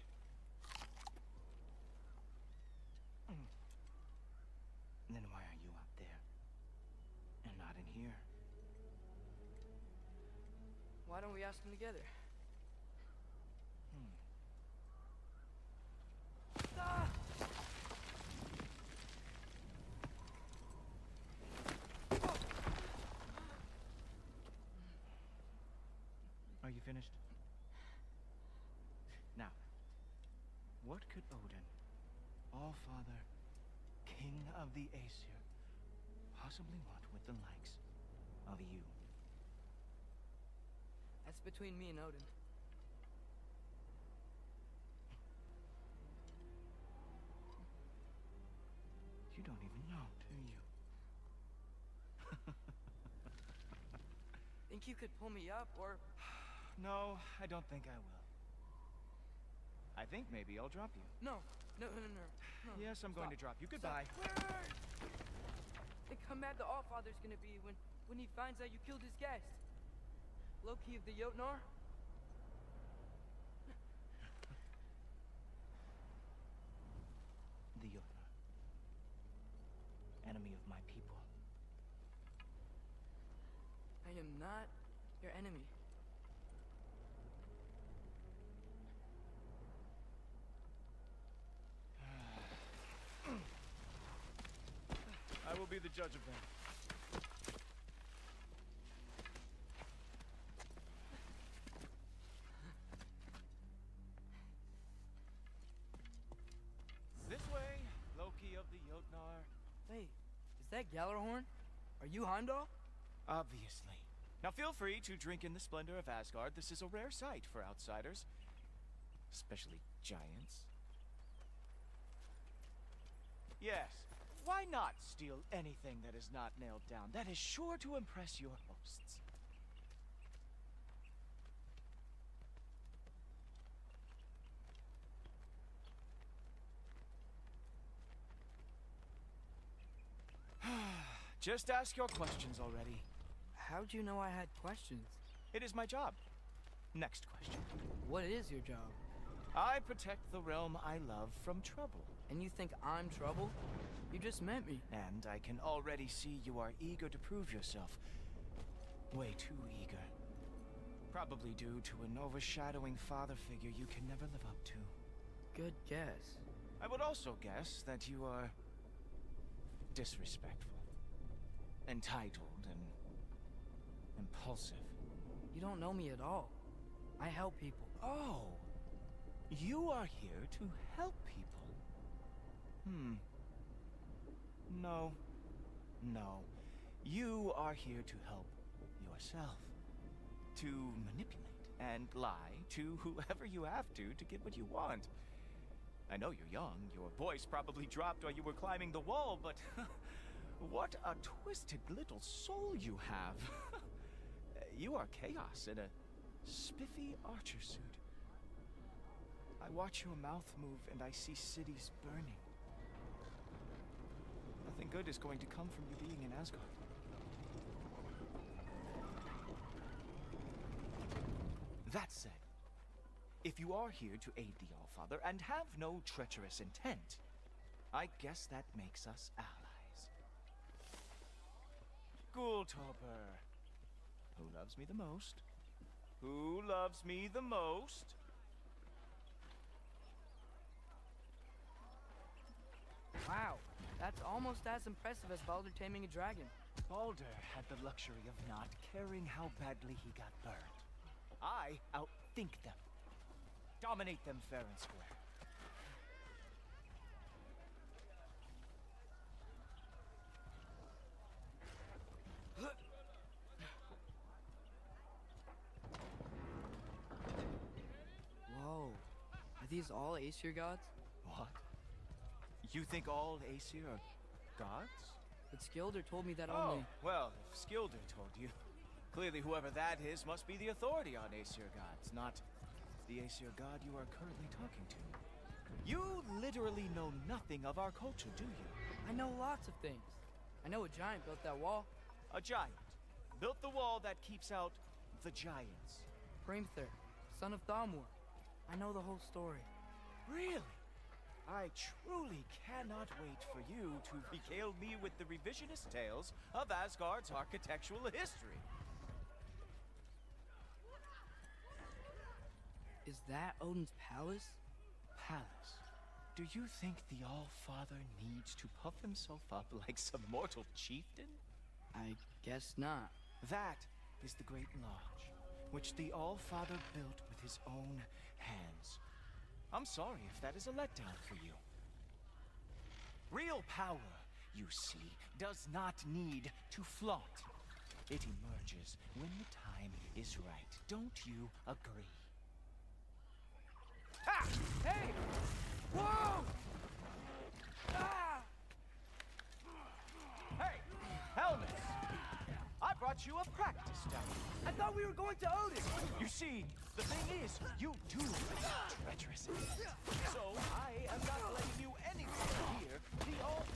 Then why are you out there? And not in here? Why don't we ask them together? Ah! Are you finished? Now, what could Odin, Allfather, King of the Aesir, possibly want with the likes of you? That's between me and Odin. You don't even know, do you? Think you could pull me up, or... No, I don't think I will. I think maybe I'll drop you. No. No. Yes, I'm going to drop you. Goodbye. Wait. Think how mad the Allfather's gonna be when he finds out you killed his guest. Loki of the Jotnar? The Jotnar. Enemy of my people. I am not your enemy. I will be the judge of them. This way, Loki of the Jotnar. Wait, that Gallarhorn? Are you Heimdall? Obviously. Now feel free to drink in the splendor of Asgard. This is a rare sight for outsiders. Especially giants. Yes, why not steal anything that is not nailed down? That is sure to impress your hosts. Just ask your questions already. How'd you know I had questions? It is my job. Next question. What is your job? I protect the realm I love from trouble. And you think I'm trouble? You just met me. And I can already see you are eager to prove yourself. Way too eager. Probably due to an overshadowing father figure you can never live up to. Good guess. I would also guess that you are disrespectful, entitled, and impulsive. You don't know me at all. I help people. Oh, you are here to help people. No. No. You are here to help yourself. To manipulate and lie to whoever you have to get what you want. I know you're young. Your voice probably dropped while you were climbing the wall, but what a twisted little soul you have. You are chaos in a spiffy archer suit. I watch your mouth move and I see cities burning. Nothing good is going to come from you being in Asgard. That said, if you are here to aid the Allfather and have no treacherous intent, I guess that makes us allies. Gultoper. Who loves me the most? Who loves me the most? Wow, that's almost as impressive as Baldur taming a dragon. Baldur had the luxury of not caring how badly he got burned. I outthink them. Dominate them fair and square. Whoa. Are these all Aesir gods? What? You think all Aesir are gods? But Skilder told me that Oh, only... well, if Skilder told you, clearly whoever that is must be the authority on Aesir gods, not the Aesir god you are currently talking to. You literally know nothing of our culture, do you? I know lots of things. I know a giant built that wall. A giant built the wall that keeps out the giants. Hrimthur, son of Thamur. I know the whole story. Really? I truly cannot wait for you to regale me with the revisionist tales of Asgard's architectural history. Is that Odin's palace? Palace? Do you think the All-Father needs to puff himself up like some mortal chieftain? I guess not. That is the Great Lodge, which the All-Father built with his own hands. I'm sorry if that is a letdown for you. Real power, you see, does not need to flaunt. It emerges when the time is right. Don't you agree? Ah! Hey! Whoa! Ah! Hey! Helmet! I brought you a practice dummy. I thought we were going to Odin! You see, the thing is, you do treacherous. So I am not letting you anywhere near the altar.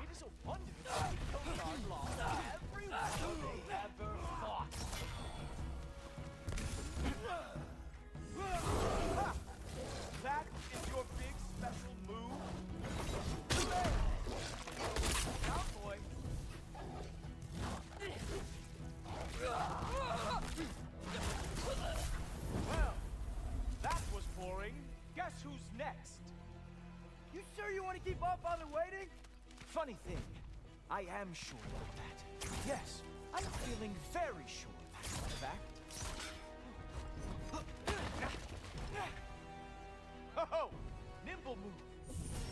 It is a wonder that the Coast lost every war they ever fought. keep our father waiting? Funny thing, I am sure of that. Yes, I'm feeling very sure, as a matter of fact. Oh, nimble move.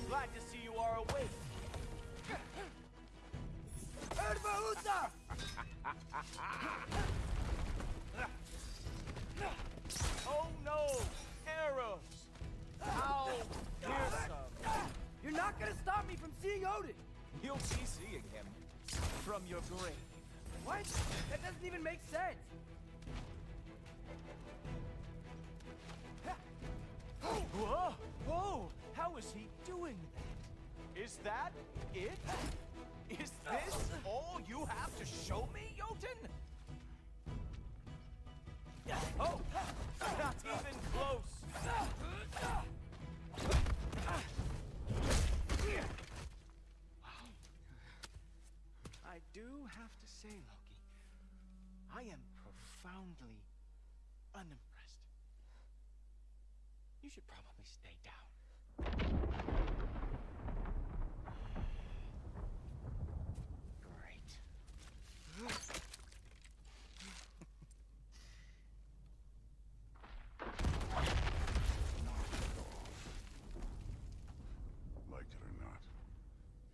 Glad to see you are awake. Erbaúta! Oh no, arrows! How fearsome! You're not gonna stop me from seeing Odin! You'll be seeing him from your grave. What? That doesn't even make sense! Whoa! Whoa! How is he doing that? Is that it? Is this all you have to show me, Jotun? Oh! Not even close! I do have to say, Loki, I am profoundly unimpressed. You should probably stay down. Great. Like it or not,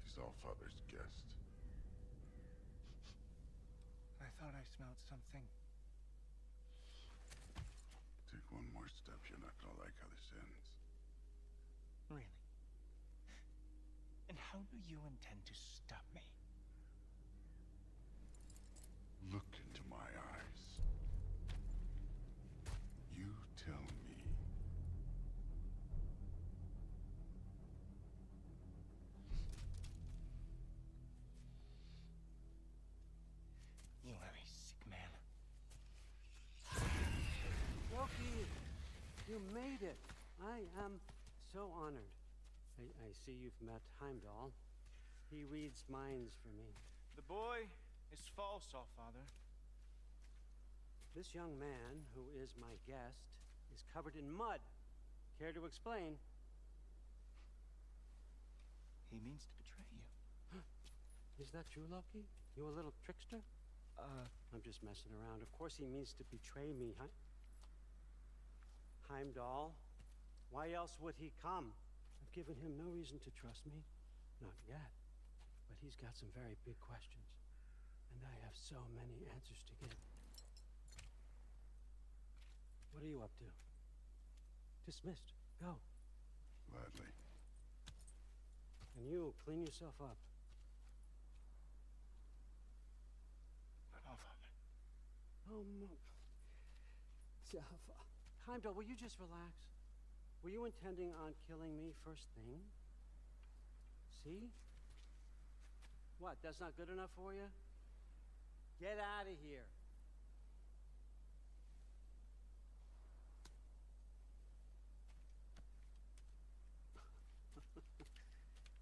he's Allfather's guest. I thought I smelled something. Take one more step, you're not gonna like how this ends. Really? And how do you intend to stop me? Look into my eyes. You tell me. You are a sick man. Loki, you made it. I am so honored. I see you've met Heimdall. He reads minds for me. The boy is false, Allfather. This young man, who is my guest, is covered in mud. Care to explain? He means to betray you. Is that true, Loki? You a little trickster? I'm just messing around. Of course he means to betray me, huh? Heimdall? Why else would he come? I've given him no reason to trust me. Not yet. But he's got some very big questions. And I have so many answers to give. What are you up to? Dismissed. Go. Gladly. And you, clean yourself up. Allfather. Oh, Heimdall, will you just relax? Were you intending on killing me first thing? See? What, that's not good enough for you? Get out of here.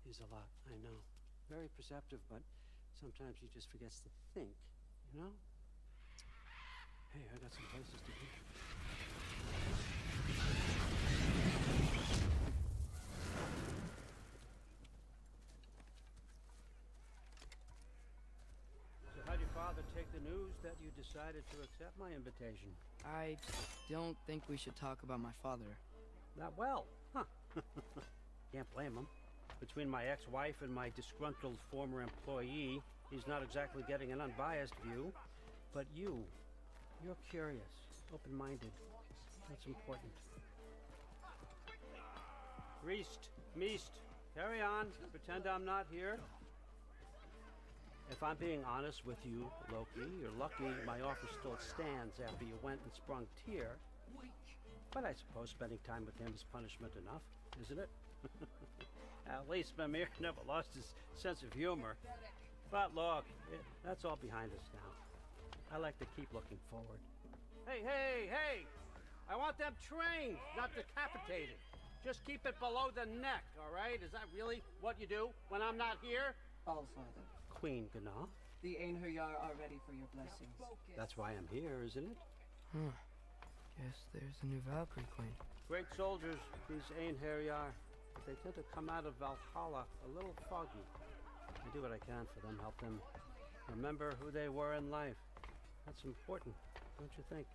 He's a lot, I know. Very perceptive, but sometimes he just forgets to think, you know? Hey, I got some places to be. So how'd your father take the news that you decided to accept my invitation? I don't think we should talk about my father. Not well, huh? Can't blame him. Between my ex-wife and my disgruntled former employee, he's not exactly getting an unbiased view. But you're curious, open-minded. That's important. Meest, carry on. Pretend I'm not here. If I'm being honest with you, Loki, you're lucky my offer still stands after you went and sprung Tyr. But I suppose spending time with him is punishment enough, isn't it? At least Mimir never lost his sense of humor. But look, that's all behind us now. I like to keep looking forward. Hey! I want them trained, not decapitated. Just keep it below the neck, all right? Is that really what you do when I'm not here? Allfather, Queen Gná. the Einherjar are ready for your blessings. That's why I'm here, isn't it? Guess there's a new Valkyrie Queen. Great soldiers, these Einherjar. but they tend to come out of Valhalla a little foggy. I do what I can for them, help them remember who they were in life. That's important, don't you think?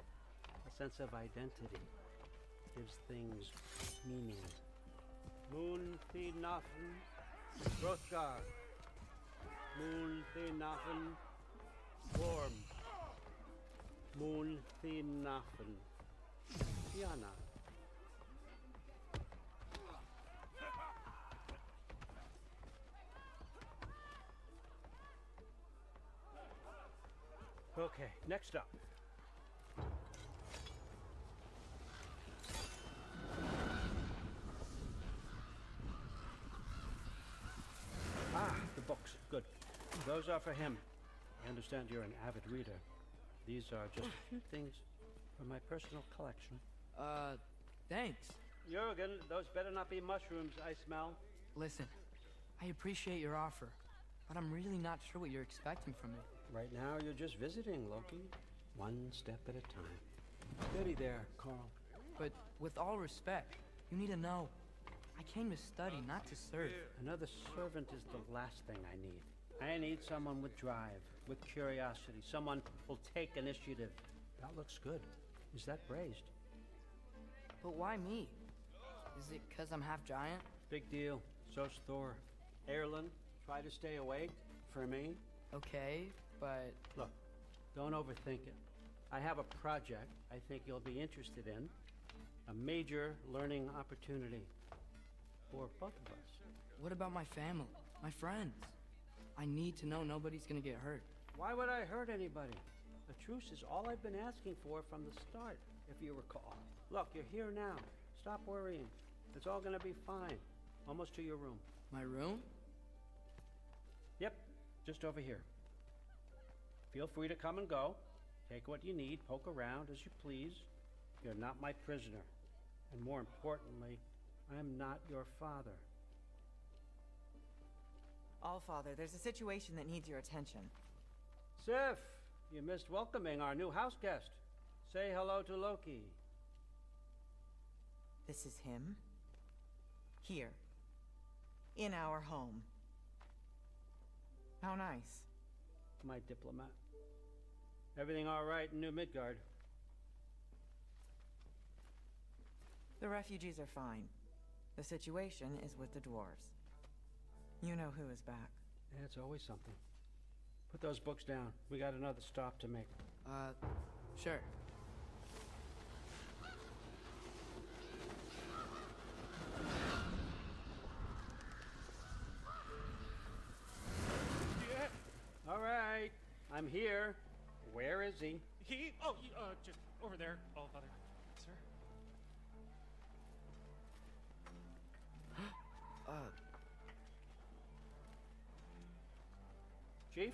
A sense of identity gives things meaning. Moon thi nafen, Hrothgar. Moon thi nafen, Worm. Moon thi nafen, Diana. Okay, next up. The books. Good. Those are for him. I understand you're an avid reader. These are just a few things from my personal collection. Thanks. Jurgen, those better not be mushrooms I smell. Listen, I appreciate your offer, but I'm really not sure what you're expecting from me. Right now, you're just visiting, Loki. One step at a time. Steady there, Carl. But with all respect, you need to know. I came to study, not to serve. Another servant is the last thing I need. I need someone with drive, with curiosity, someone who'll take initiative. That looks good. Is that braised? But why me? Is it because I'm half giant? Big deal. So's Thor. Erlen, try to stay awake for me. Okay, but... Look, don't overthink it. I have a project I think you'll be interested in. A major learning opportunity for both of us. What about my family? My friends? I need to know nobody's gonna get hurt. Why would I hurt anybody? A truce is all I've been asking for from the start, if you recall. Look, you're here now. Stop worrying. It's all gonna be fine. Almost to your room. My room? Yep, just over here. Feel free to come and go. Take what you need, poke around as you please. You're not my prisoner. And more importantly, I'm not your father. Allfather, there's a situation that needs your attention. Sif, you missed welcoming our new house guest. Say hello to Loki. This is him. Here. In our home. How nice. My diplomat. Everything all right in New Midgard? The refugees are fine. The situation is with the dwarves. You know who is back. Yeah, it's always something. Put those books down. We got another stop to make. Sure. Yeah. All right. I'm here. Where is he? Just over there, Allfather. Sir? Chief,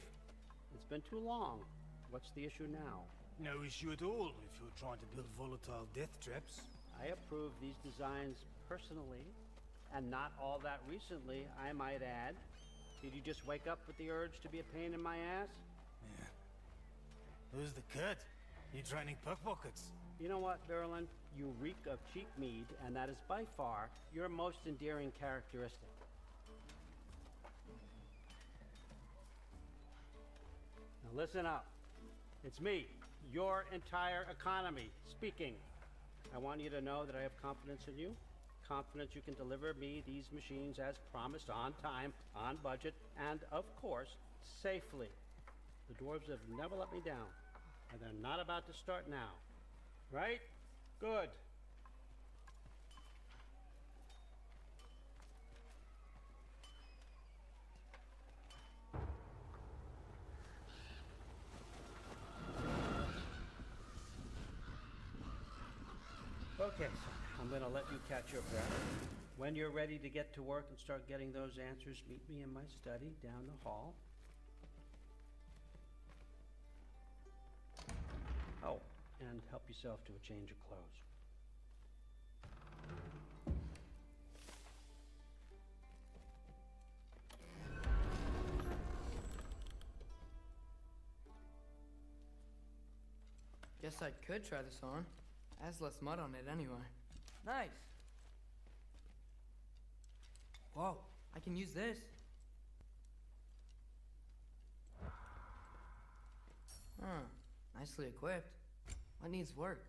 it's been too long. What's the issue now? No issue at all if you're trying to build volatile death traps. I approve these designs personally, and not all that recently, I might add. Did you just wake up with the urge to be a pain in my ass? Yeah. Who's the cut? You training pickpockets? You know what, Berlin? You reek of cheap mead, and that is by far your most endearing characteristic. Now listen up. It's me, your entire economy, speaking. I want you to know that I have confidence in you. Confidence you can deliver me these machines as promised, on time, on budget, and of course, safely. The dwarves have never let me down, and they're not about to start now. Right? Good. Okay, so I'm gonna let you catch your breath. When you're ready to get to work and start getting those answers, meet me in my study down the hall. Oh, and help yourself to a change of clothes. Guess I could try this on. Has less mud on it anyway. Nice. Whoa, I can use this. Nicely equipped. What needs work?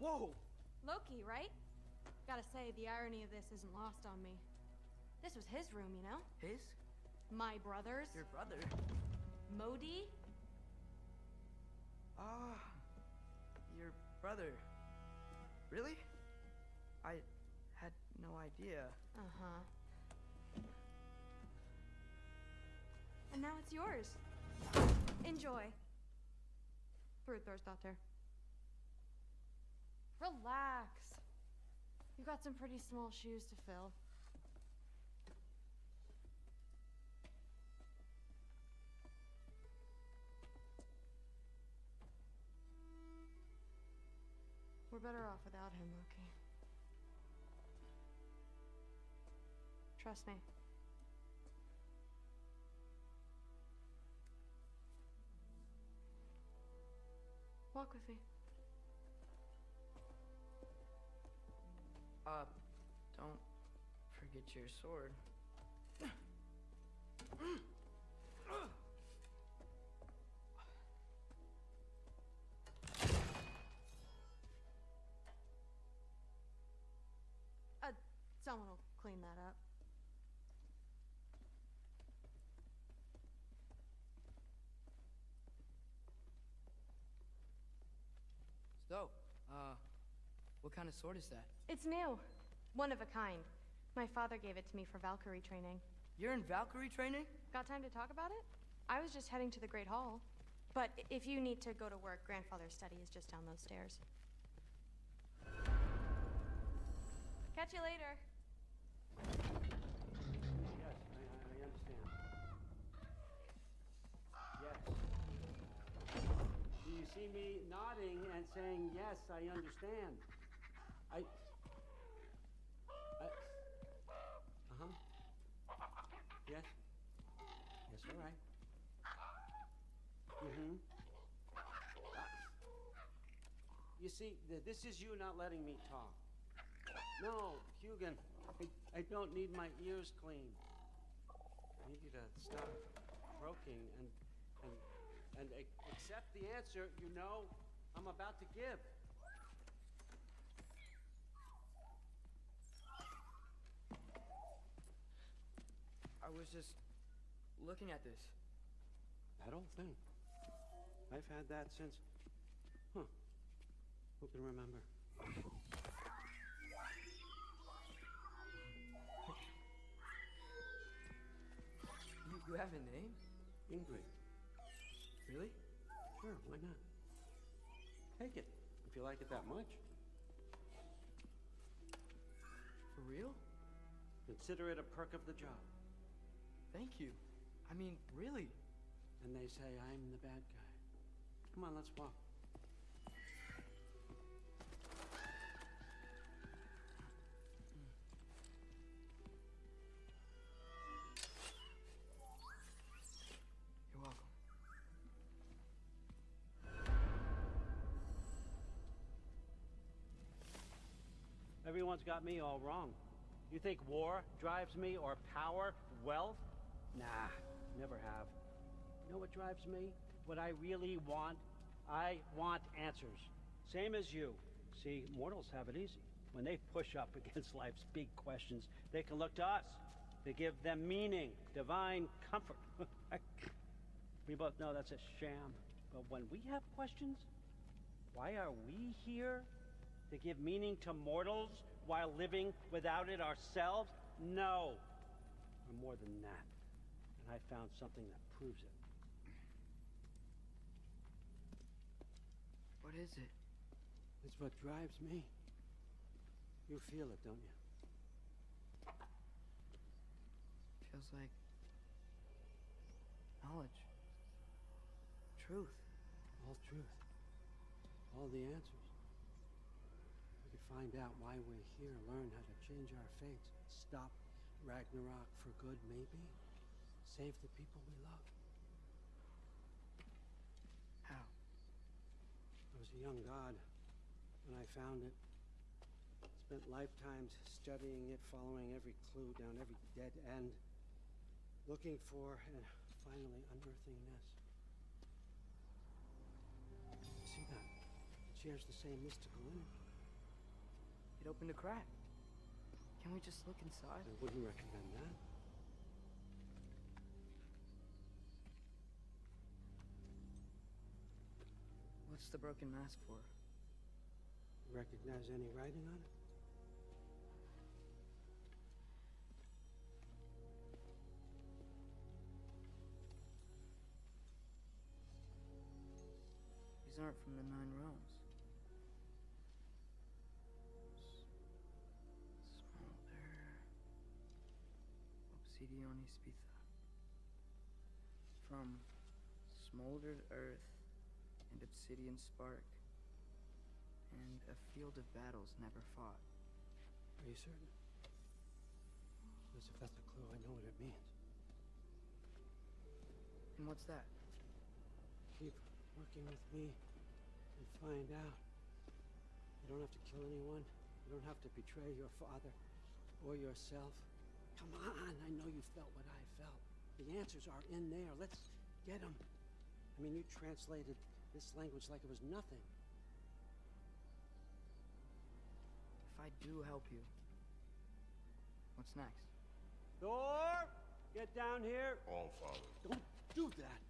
Whoa! Loki, right? Gotta say, the irony of this isn't lost on me. This was his room, you know? His? My brother's. Your brother? Modi? Ah, your brother. Really? I had no idea. Uh-huh. And now it's yours. Enjoy. Fruit thirst out there. Relax. You've got some pretty small shoes to fill. We're better off without him, Loki. Trust me. Walk with me. Don't forget your sword. Someone will clean that up. So, what kind of sword is that? It's new. One of a kind. My father gave it to me for Valkyrie training. You're in Valkyrie training? Got time to talk about it? I was just heading to the Great Hall. But if you need to go to work, grandfather's study is just down those stairs. Catch you later. Yes, I understand. Yes. Do you see me nodding and saying, yes, I understand? Yes? Yes, all right. You see, this is you not letting me talk. No, Hugin, I don't need my ears cleaned. I need you to stop croaking and accept the answer you know I'm about to give. I was just looking at this. That old thing. I've had that since... Who can remember? You have a name? Ingrid. Really? Sure, why not? Take it, if you like it that much. For real? Consider it a perk of the job. Thank you. I mean, really. And they say I'm the bad guy. Come on, let's walk. You're welcome. Everyone's got me all wrong. You think war drives me, or power, wealth? Nah, never have. You know what drives me? What I really want? I want answers. Same as you. See, mortals have it easy. When they push up against life's big questions, they can look to us to give them meaning, divine comfort. We both know that's a sham. But when we have questions, why are we here? To give meaning to mortals while living without it ourselves? No. We're more than that. And I found something that proves it. What is it? It's what drives me. You feel it, don't you? Feels like knowledge. Truth. All truth. All the answers. We could find out why we're here, learn how to change our fates, stop Ragnarok for good, maybe. Save the people we love. How? I was a young god when I found it. Spent lifetimes studying it, following every clue down every dead end, looking for and finally unearthing this. See that? It shares the same mystical energy. It opened a crack. Can we just look inside? I wouldn't recommend that. What's the broken mask for? Recognize any writing on it? These aren't from the Nine Realms. Smolder. Obsidionis Spitha. From smoldered earth and obsidian spark, and a field of battles never fought. Are you certain? Because if that's a clue, I know what it means. And what's that? Keep working with me and find out. You don't have to kill anyone. You don't have to betray your father or yourself. Come on, I know you felt what I felt. The answers are in there. Let's get them. I mean, you translated this language like it was nothing. If I do help you, what's next? Thor, get down here. All Father. Don't do that.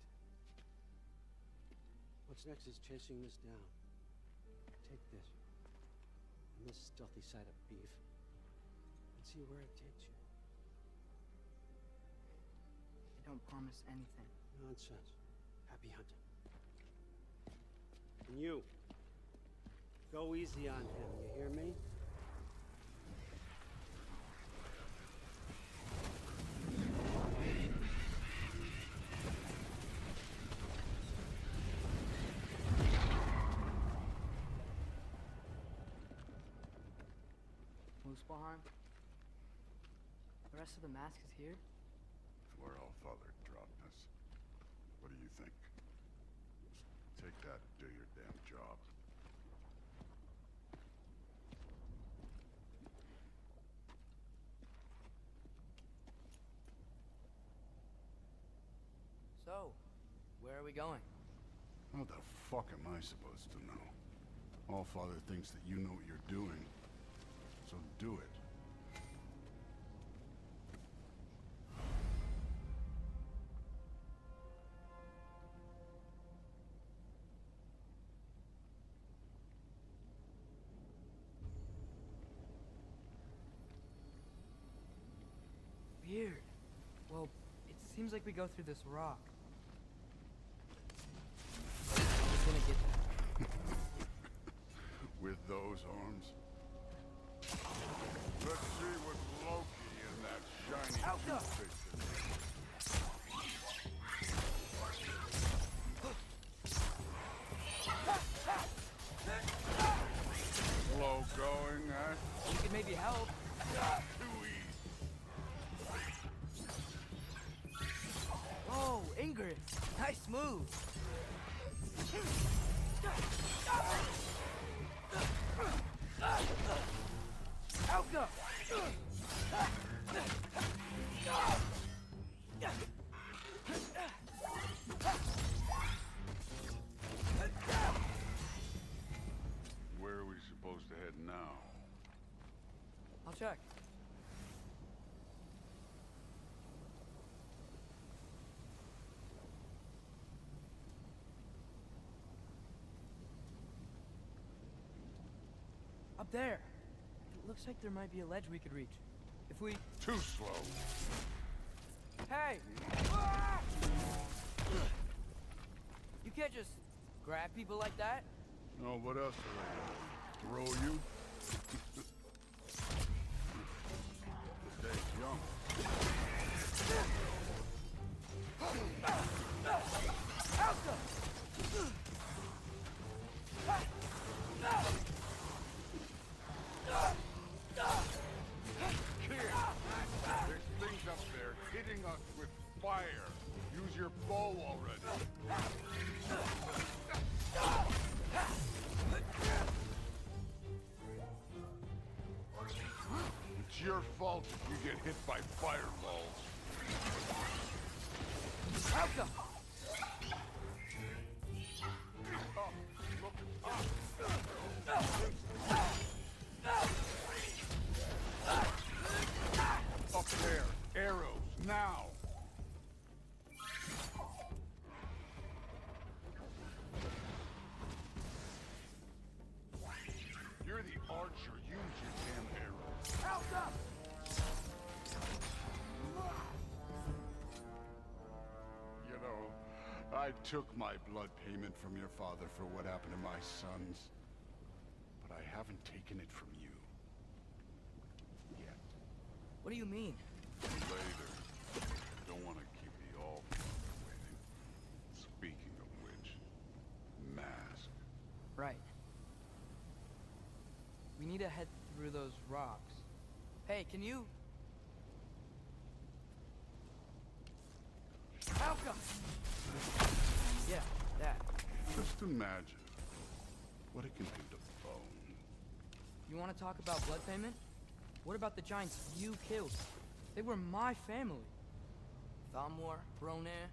What's next is chasing this down. Take this and this stealthy side of beef and see where it takes you. I don't promise anything. Nonsense. Happy hunting. And you, go easy on him, you hear me? Muspelheim? The rest of the mask is here? It's where All Father dropped us. What do you think? Take that and do your damn job. So, where are we going? How the fuck am I supposed to know? All Father thinks that you know what you're doing, so do it. Weird. Well, it seems like we go through this rock. Who's gonna get that? With those arms? Let's see what Loki and that shiny toothpick Slow going, huh? You could maybe help. Too easy. Oh, Ingrid. Nice move. Alka! Where are we supposed to head now? I'll check. Up there. It looks like there might be a ledge we could reach. If we... Too slow. Hey! You can't just grab people like that. Oh, what else are they gonna throw you? Today's young. Kid, there's things up there hitting us with fire. Use your bow already. It's your fault if you get hit by fireballs. Alka! Up there, arrows, now! You're the archer, use your damn arrows. Alka! You know, I took my blood payment from your father for what happened to my sons. But I haven't taken it from you. Yet. What do you mean? Later. Don't want to keep me all waiting. Speaking of which, mask. Right. We need to head through those rocks. Hey, can you... Alka! Yeah, that. Just imagine what it can do to bone. You want to talk about blood payment? What about the giants you killed? They were my family. Thamor, Ronair,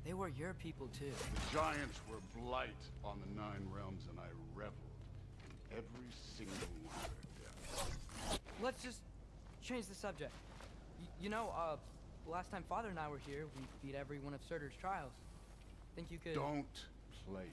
they were your people too. The giants were blight on the 9 realms, and I reveled in every single one of their deaths. Let's just change the subject. You know, last time Father and I were here, we beat every one of Surtur's trials. Think you could... Don't play me.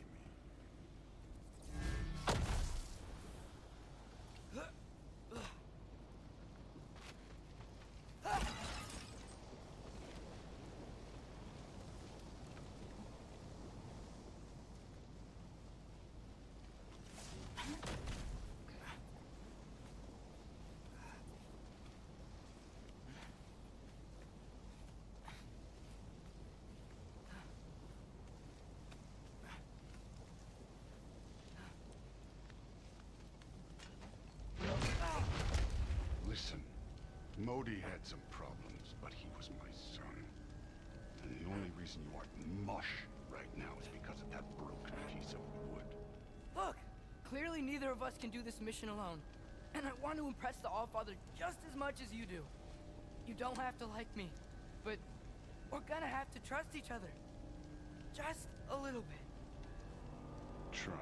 Listen, Modi had some problems, but he was my son. And the only reason you aren't mush right now is because of that broken piece of wood. Look! Clearly neither of us can do this mission alone. And I want to impress the Allfather just as much as you do. You don't have to like me, but we're gonna have to trust each other. Just a little bit. Trust.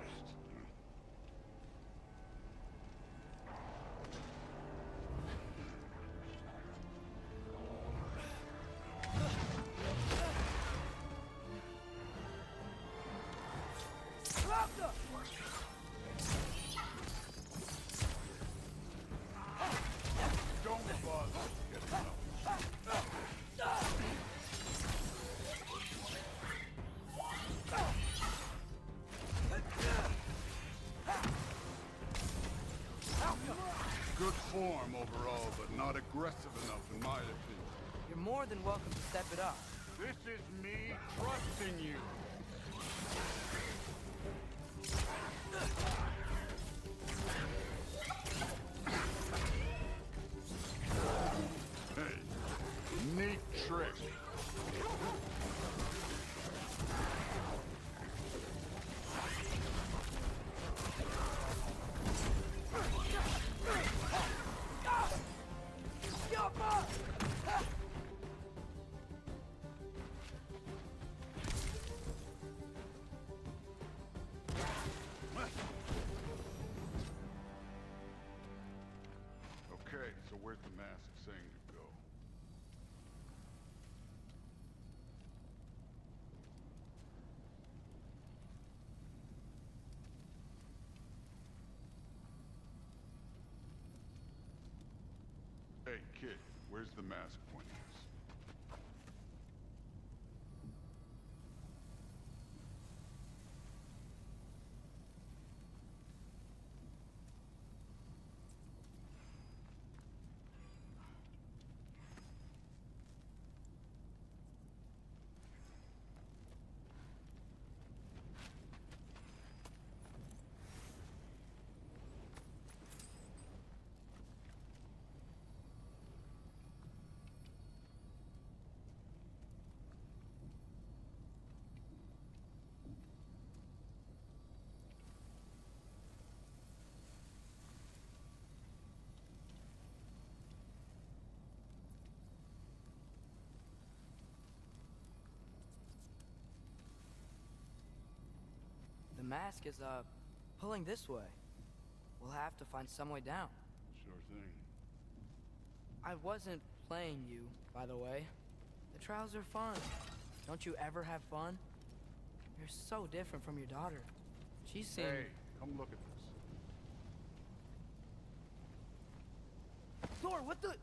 Don't buzz. Get enough. Good form overall, but not aggressive enough in my opinion. You're more than welcome to step it up. This is me trusting you. Hey, neat trick. So where's the mask saying to go? Hey, kid, where's the mask pointing us? The mask is, pulling this way. We'll have to find some way down. Sure thing. I wasn't playing you, by the way. The trials are fun. Don't you ever have fun? You're so different from your daughter. She seemed... Hey, come look at this. Thor, what the...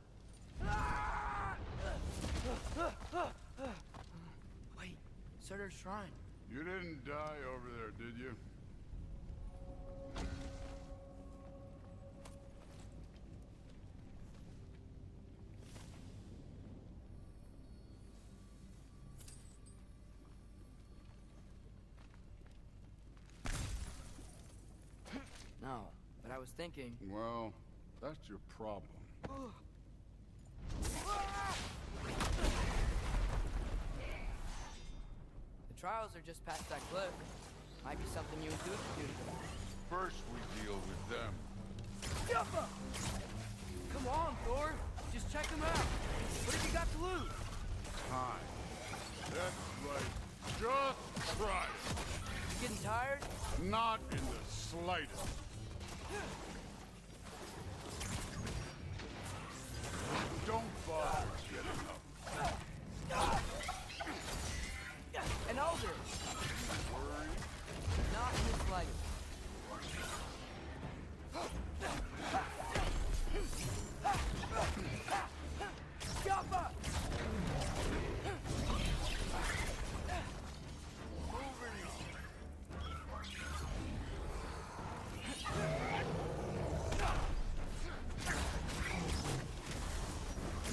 Wait, Surtur's shrine. You didn't die over there, did you? No, but I was thinking... Well, that's your problem. The trials are just past that cliff. Might be something you and Duke can do together. First, we deal with them. Jumpa! Come on, Thor. Just check them out. What have you got to lose? Time. That's right. Just try it. You getting tired? Not in the slightest. Don't bother getting up. An ogre. Worry? Not in the slightest. Jumpa!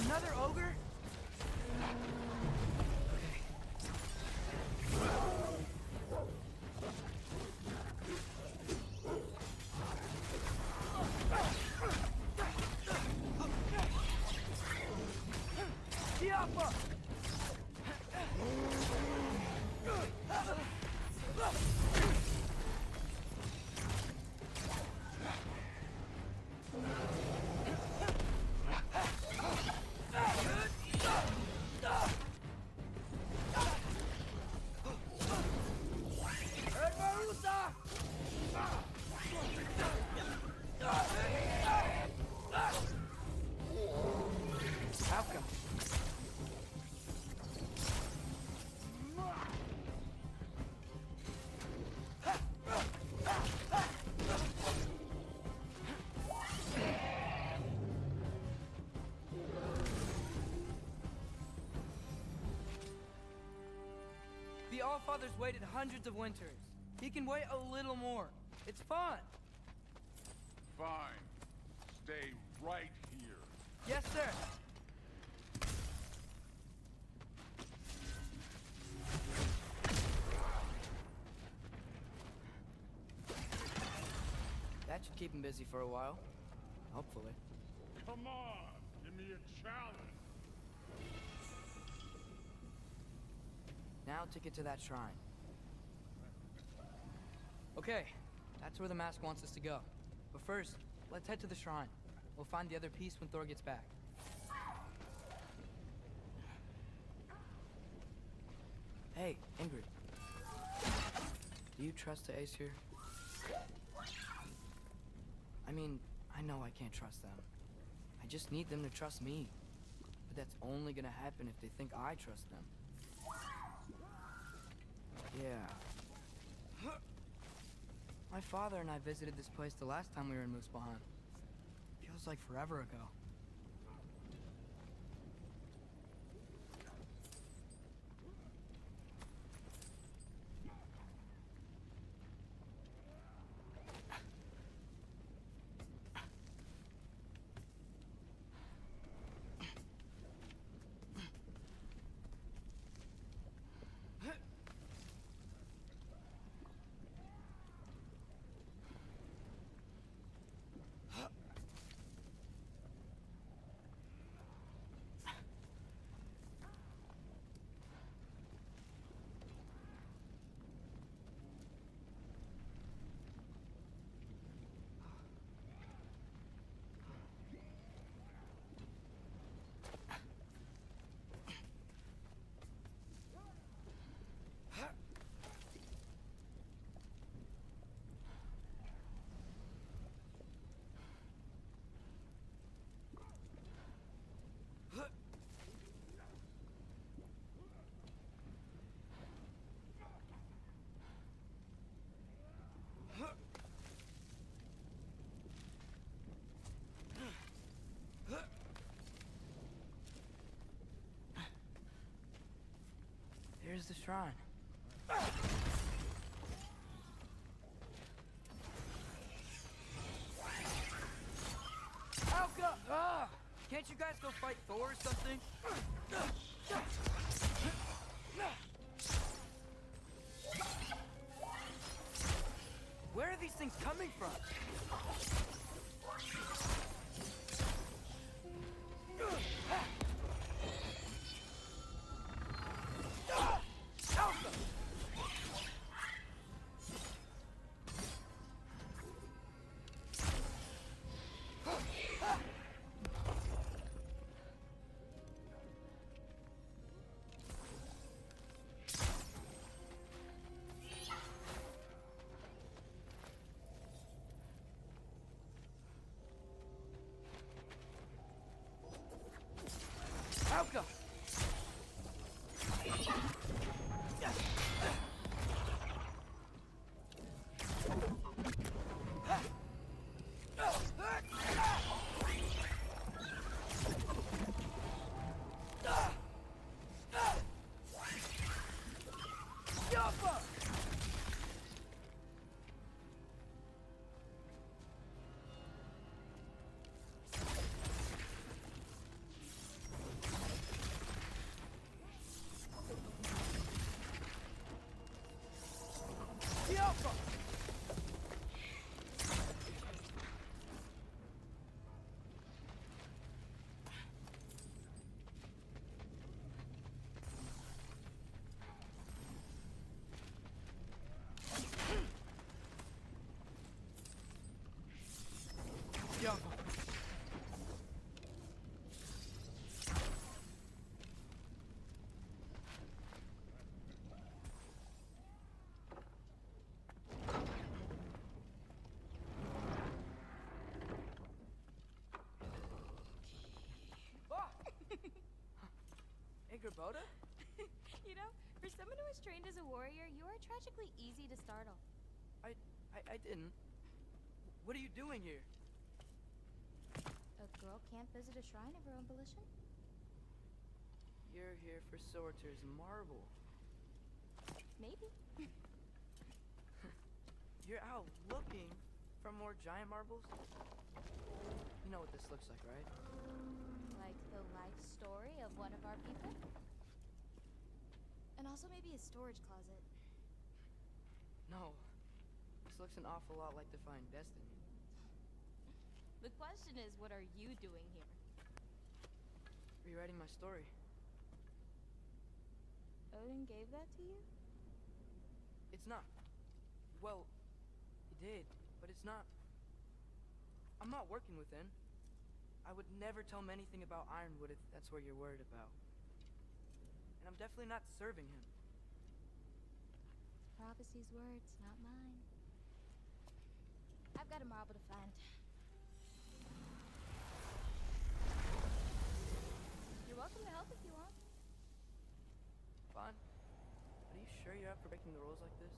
Another ogre? The Allfather's waited hundreds of winters. He can wait a little more. It's fun. Fine. Stay right here. Yes, sir. That should keep him busy for a while. Hopefully. Come on. Give me a challenge. Now to get to that shrine. Okay, that's where the mask wants us to go. But first, let's head to the shrine. We'll find the other piece when Thor gets back. Hey, Ingrid. Do you trust the Ace here? I mean, I know I can't trust them. I I just need them to trust me. But that's only gonna happen if they think I trust them. Yeah. My father and I visited this place the last time we were in Muspelheim. Feels like forever ago. There's the shrine. Alka! Ah! Can't you guys go fight Thor or something? Where are these things coming from? Alka! Boda? You know, for someone who was trained as a warrior, you are tragically easy to startle. I didn't. What are you doing here? A girl can't visit a shrine of her own volition? You're here for Sorter's marble. Maybe. You're out looking for more giant marbles? You know what this looks like, right? Like the life story of one of our people? And also maybe a storage closet. No. This looks an awful lot like Defying Destiny. The question is, what are you doing here? Rewriting my story. Odin gave that to you? It's not. Well, he did, but it's not. I'm not working with him. I would never tell him anything about Ironwood if that's what you're worried about. And I'm definitely not serving him. Prophecy's words, not mine. I've got a marble to find. sure you're up for breaking the rules like this?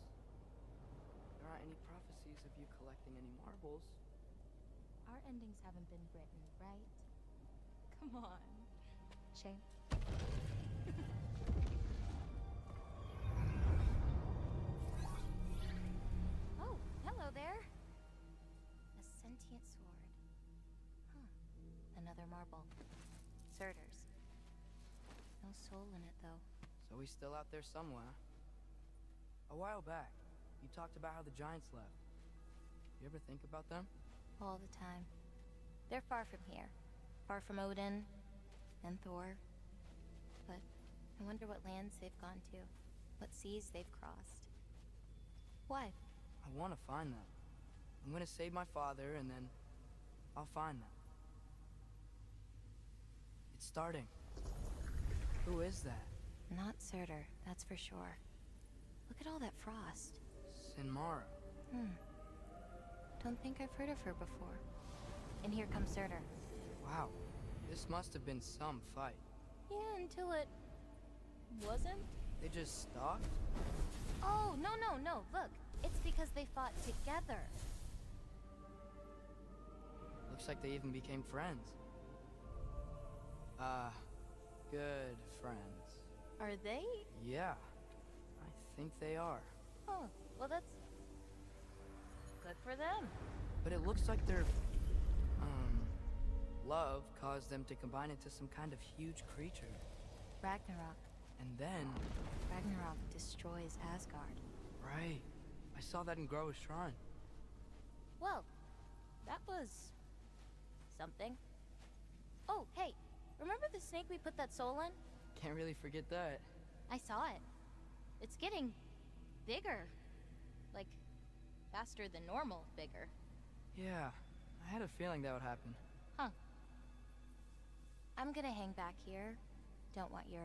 There aren't any prophecies of you collecting any marbles. Our endings haven't been written, right? Come on. Shame. Oh, hello there. A sentient sword. Huh. Another marble. Surters. No soul in it, though. So he's still out there somewhere. A while back, you talked about how the giants left. You ever think about them? All the time. They're far from here. Far from Odin and Thor. But I wonder what lands they've gone to. What seas they've crossed. Why? I want to find them. I'm gonna save my father, and then I'll find them. It's starting. Who is that? Not Surtur, that's for sure. Look at all that frost. Sinmara. Don't think I've heard of her before. And here comes Surtur. Wow. This must have been some fight. Yeah, until it... wasn't? They just stalked? Oh, no. Look, it's because they fought together. Looks like they even became friends. Good friends. Are they? Yeah, I think they are. Oh, well that's... good for them. But it looks like their, love caused them to combine into some kind of huge creature. Ragnarok. And then... Ragnarok destroys Asgard. Right. I saw that in Groa's shrine. Well, that was... something. Oh, hey, remember the snake we put that soul in? Can't really forget that. I saw it. It's getting... bigger. Like, faster than normal bigger. Yeah, I had a feeling that would happen. Huh. I'm gonna hang back here. Don't want your,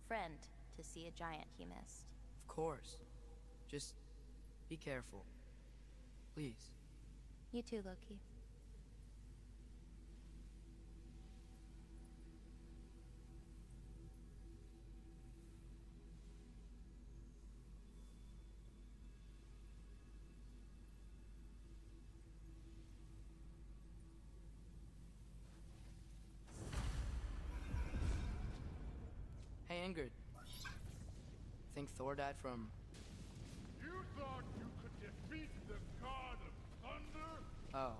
friend to see a giant he missed. Of course. Just be careful. Please. You too, Loki. Hey, Ingrid. Think Thor died from... You thought you could defeat the god of thunder? Oh.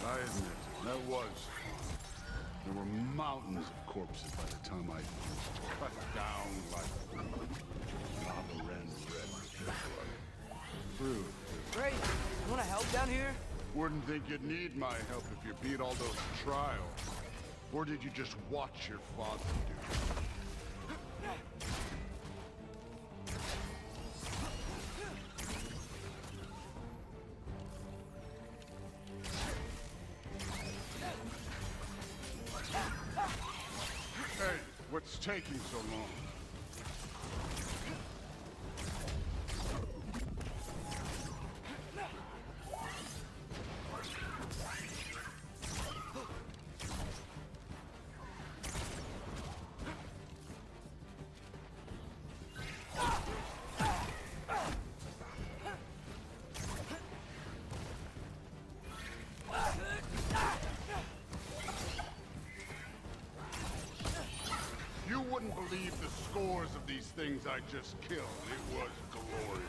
I admit, that was. There were mountains of corpses by the time I cut down like lava ran red with their blood. True. Great! You wanna help down here? Wouldn't think you'd need my help if you beat all those trials. Or did you just watch your father do it? Hey, what's taking so long? You wouldn't believe the scores of these things I just killed. It was glorious.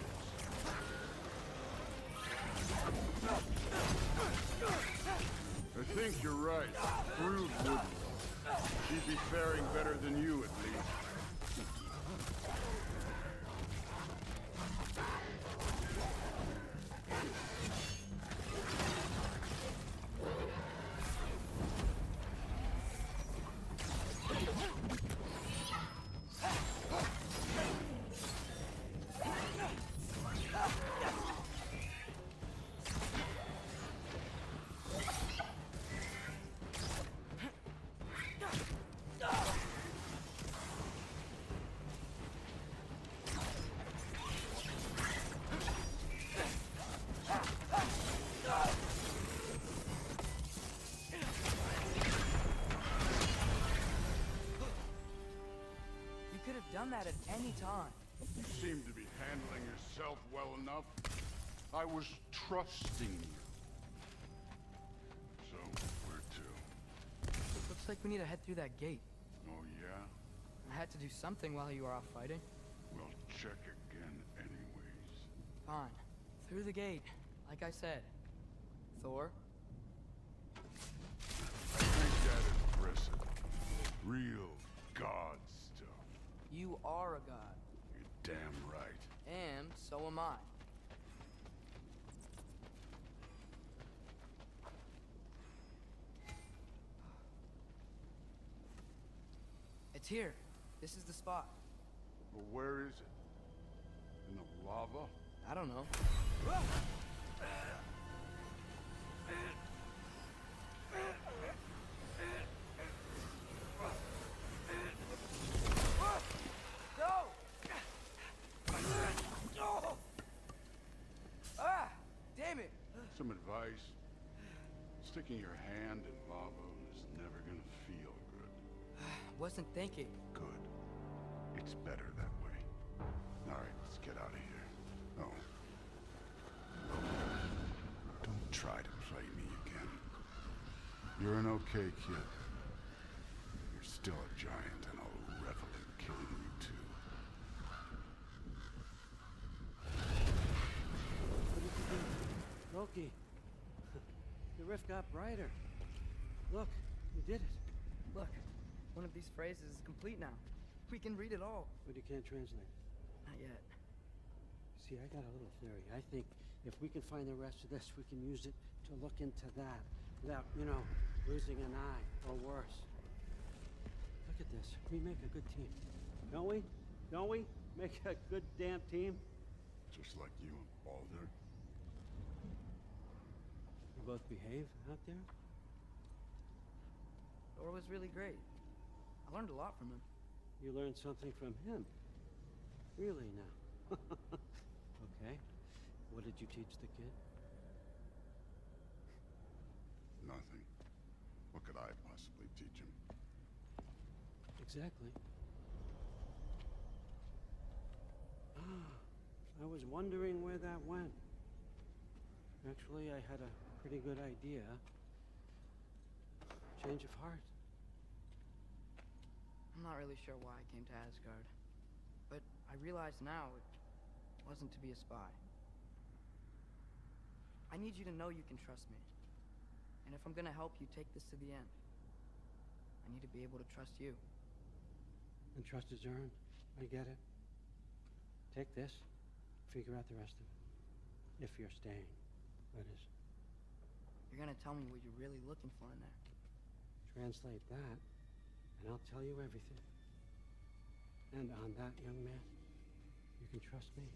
I think you're right. Brood wouldn't. She'd be faring better than you, at least. could have done that at any time. You seem to be handling yourself well enough. I was trusting you. So, where to? Looks like we need to head through that gate. Oh, yeah? I had to do something while you were off fighting. We'll check again anyways. Fine. Through the gate, like I said. Thor? I think that is impressive. Real god stuff. You are a god. You're damn right. And so am I. It's here. This is the spot. Well, where is it? In the lava? I don't know. Ah! Damn it! Some advice. Sticking your hand in lava is never gonna feel good. Wasn't thinking. Good. It's better that way. All right, let's get out of here. Oh. Don't try to play me again. You're an okay kid. You're still a giant, and I'll revel in killing you too. What did you do? Loki. The rift got brighter. Look, you did it. Look, one of these phrases is complete now. We can read it all. But you can't translate. Not yet. See, I got a little theory. I think if we can find the rest of this, we can use it to look into that without, you know, losing an eye or worse. Look at this. We make a good team. Don't we? Don't we? Make a good damn team? Just like you and Baldur. You both behave out there? Thor was really great. I learned a lot from him. You learned something from him? Really now? Okay. What did you teach the kid? Nothing. What could I possibly teach him? Exactly. I was wondering where that went. Actually, I had a pretty good idea. Change of heart. I'm not really sure why I came to Asgard. But I realize now it wasn't to be a spy. I need you to know you can trust me. And if I'm gonna help you take this to the end, I need to be able to trust you. And trust is earned. I get it. Take this, figure out the rest of it. If you're staying, that is. You're gonna tell me what you're really looking for in there. Translate that, and I'll tell you everything. And on that, young man, you can trust me.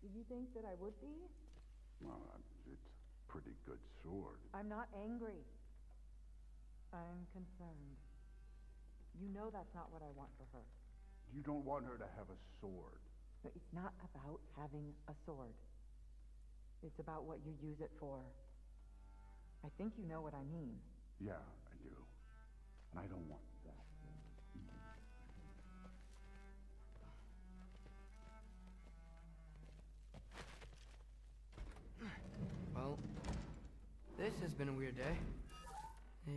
Did you think that I would be? Well, it's a pretty good sword. I'm not angry. I'm concerned. You know that's not what I want for her. You don't want her to have a sword. But it's not about having a sword. It's about what you use it for. I think you know what I mean. Yeah, I do. And I don't want that. Well, this has been a weird day.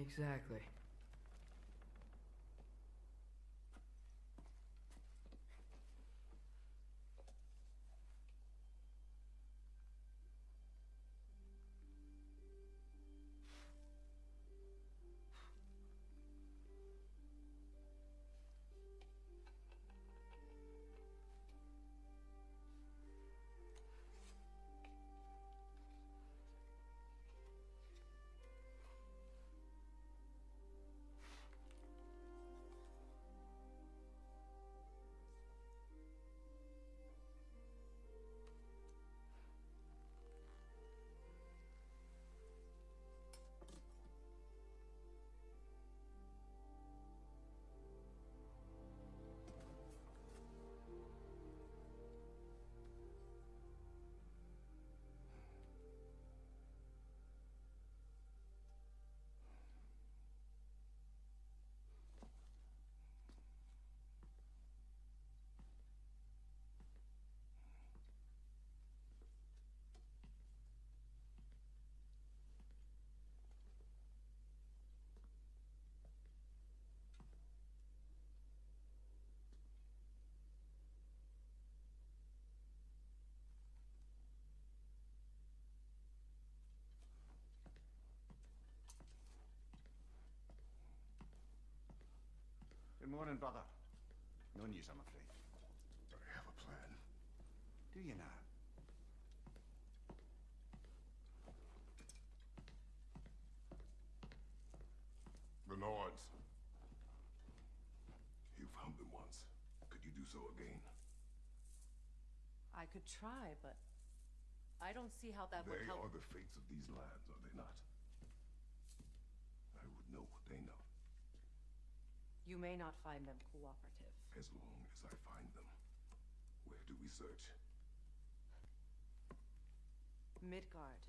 Exactly. Good morning, brother. No news, I'm afraid. I have a plan. Do you now? The Nords. You found them once. Could you do so again? I could try, but I don't see how that would They help. are the fates of these lands, are they not? I would know what they know. You may not find them cooperative. As long as I find them. Where do we search? Midgard.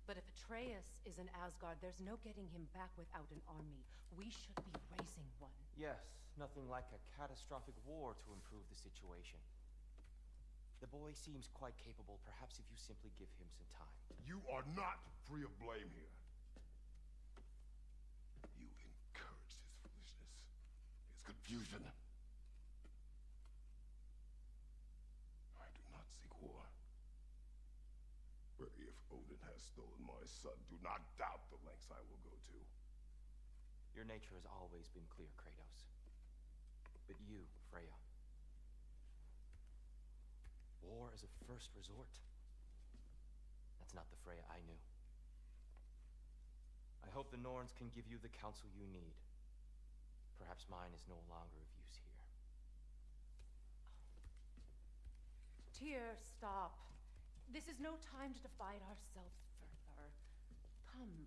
But if Atreus is in Asgard, there's no getting him back without an army. We should be raising one. Yes, nothing like a catastrophic war to improve the situation. The boy seems quite capable. Perhaps if you simply give him some time. You are not free of blame here. You encouraged his foolishness, his confusion. I do not seek war. But if Odin has stolen my son, do not doubt the lengths I will go to. Your nature has always been clear, Kratos. But you, Freya. War as a first resort. That's not the Freya I knew. I hope the Norns can give you the counsel you need. Perhaps mine is no longer of use here. Tyr, stop. This is no time to divide ourselves further. Come,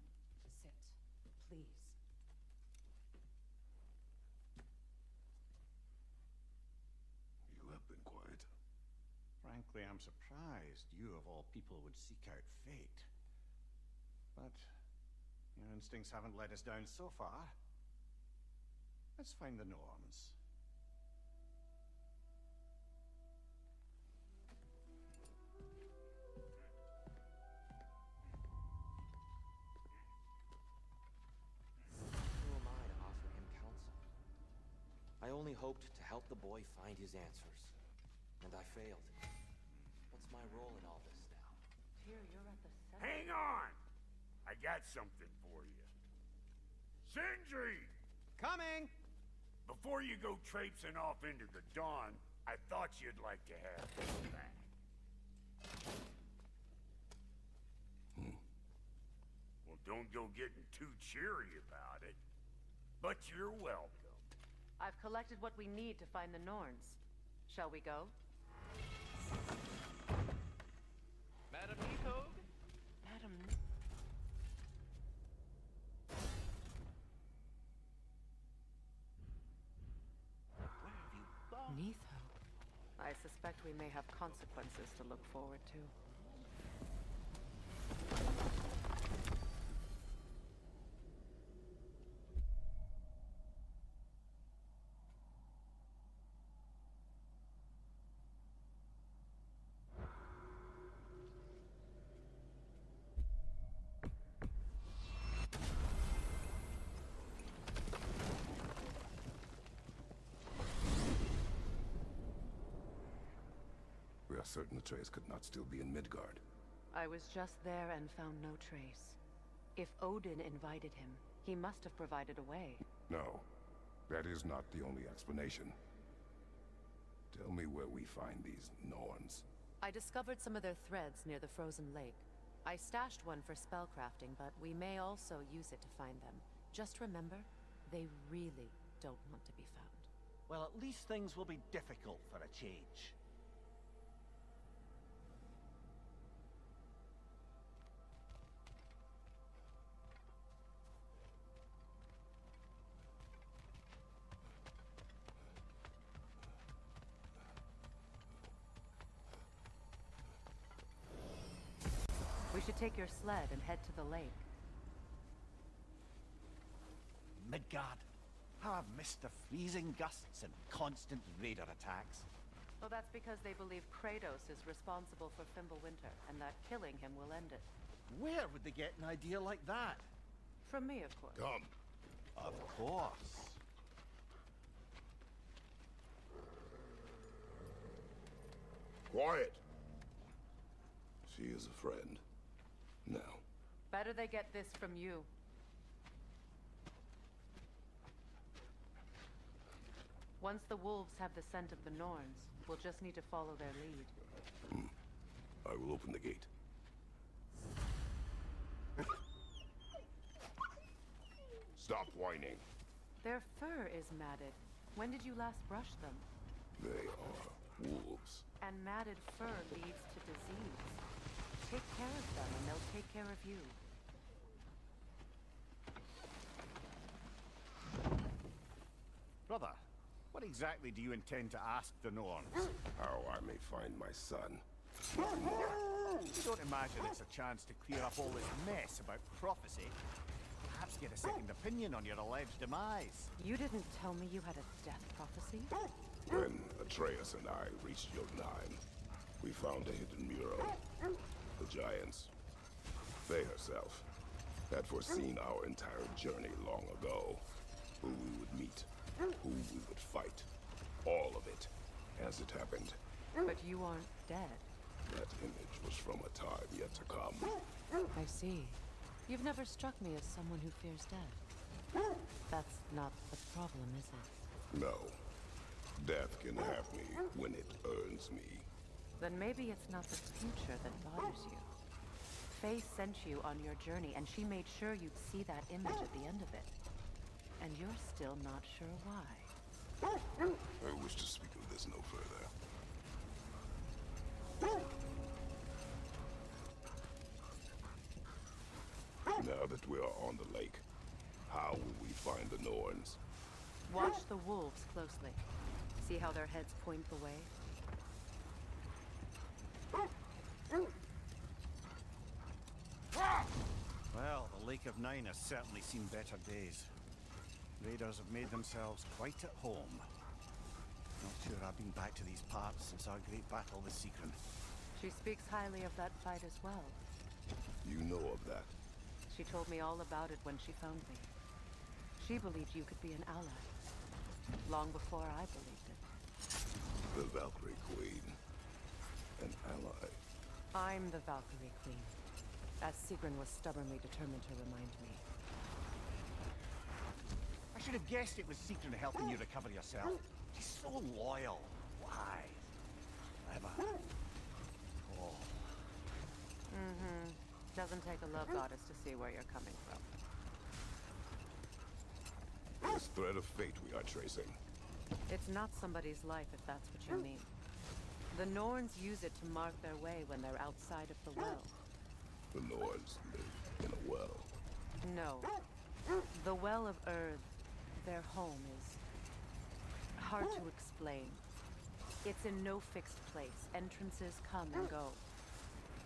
sit, please. You have been quiet. Frankly, I'm surprised you, of all people, would seek out fate. But your instincts haven't led us down so far. Let's find the Norns. Who am I to offer him counsel? I only hoped to help the boy find his answers. And I failed. What's my role in all this now? Tyr, you're at the center. Hang on! I got something for you. Sindri! Coming! Before you go traipsing off into the dawn, I thought you'd like to have this back. Well, don't go getting too cheery about it. But you're welcome. I've collected what we need to find the Norns. Shall we go? Madam Neathog? Madam... Neathog. I suspect we may have consequences to look forward to. certain Atreus could not still be in Midgard. I was just there and found no trace. If Odin invited him, he must have provided a way. No, that is not the only explanation. Tell me where we find these Norns. I discovered some of their threads near the frozen lake. I stashed one for spellcrafting, but we may also use it to find them. Just remember, they really don't want to be found. Well, at least things will be difficult for a change. We should take your sled and head to the lake. Midgard. How I've missed the freezing gusts and constant raider attacks. Well, that's because they believe Kratos is responsible for Fimbulwinter, and that killing him will end it. Where would they get an idea like that? From me, of course. Come. Of course. Quiet. She is a friend. Now. Better they get this from you. Once the wolves have the scent of the Norns, we'll just need to follow their lead. I will open the gate. Stop whining. Their fur is matted. When did you last brush them? They are wolves. And matted fur leads to disease. Take care of them and they'll take care of you. Brother, what exactly do you intend to ask the Norns? How I may find my son. You don't imagine it's a chance to clear up all this mess about prophecy? Perhaps get a second opinion on your alleged demise. You didn't tell me you had a death prophecy? When Atreus and I reached Jotunheim, we found a hidden mural. The Giants, Faye herself, had foreseen our entire journey long ago. Who we would meet, who we would fight. All of it, as it happened. But you aren't dead. That image was from a time yet to come. I see. You've never struck me as someone who fears death. That's not the problem, is it? No. Death can have me when it earns me. Then maybe it's not the future that bothers you. Faye sent you on your journey, and she made sure you'd see that image at the end of it. And you're still not sure why. I wish to speak of this no further. Now that we are on the lake, how will we find the Norns? Watch the wolves closely. See how their heads point the way? Well, the Lake of Nine has certainly seen better days. Raiders have made themselves quite at home. Not sure I've been back to these parts since our great battle with Sigrun. She speaks highly of that fight as well. You know of that? She told me all about it when she found me. She believed you could be an ally. Long before I believed it. The Valkyrie Queen. An ally. I'm the Valkyrie Queen. As Sigrun was stubbornly determined to remind me. I should have guessed it was Sigrun helping you recover yourself. She's so loyal, wise, clever. Oh. Mm-hmm. Doesn't take a love goddess to see where you're coming from. This thread of fate we are tracing. It's not somebody's life, if that's what you mean. The Norns use it to mark their way when they're outside of the well. The Norns live in a well. No. The Well of Earth, their home, is hard to explain. It's in no fixed place. Entrances come and go.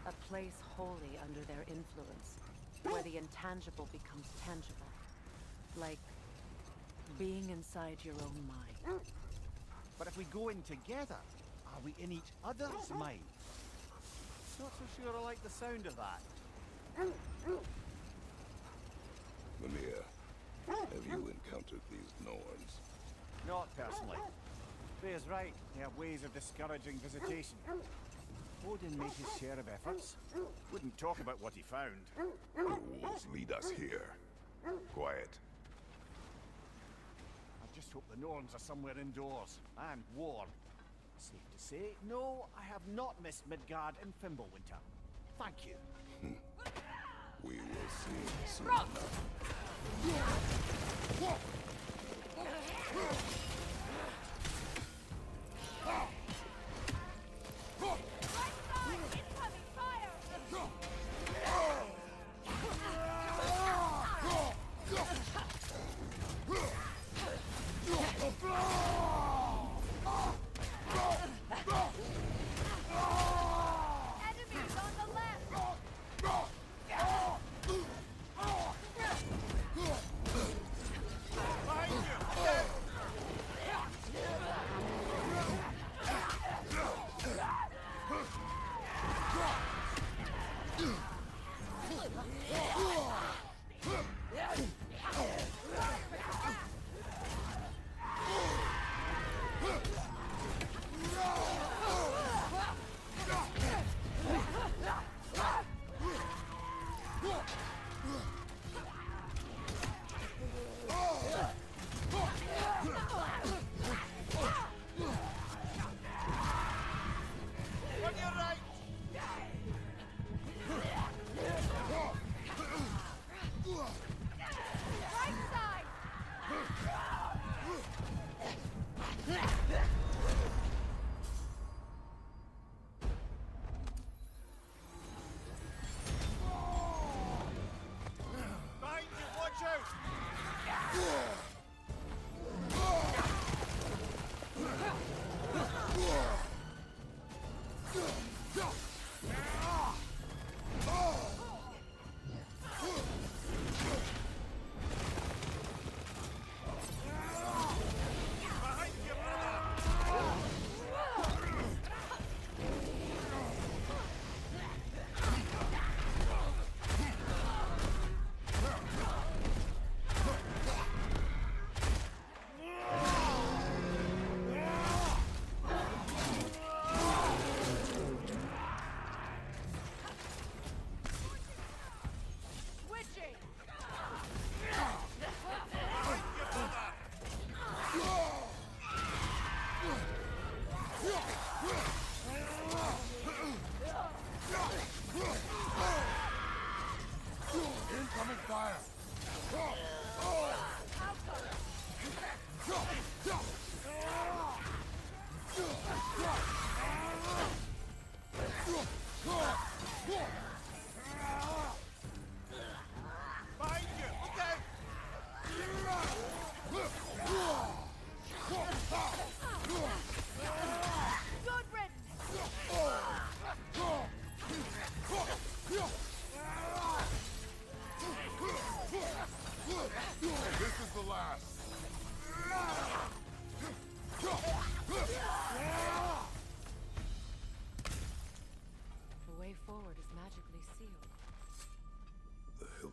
A place wholly under their influence, where the intangible becomes tangible. Like being inside your own mind. But if we go in together, are we in each other's mind? Not so sure I like the sound of that. Mimir, have you encountered these Norns? Not personally. Faye's right. They have ways of discouraging visitation. Odin made his share of efforts. Wouldn't talk about what he found. The wolves lead us here. Quiet. I just hope the Norns are somewhere indoors and warm. Safe to say, no, I have not missed Midgard in Fimbulwinter. Thank you. We will see soon enough.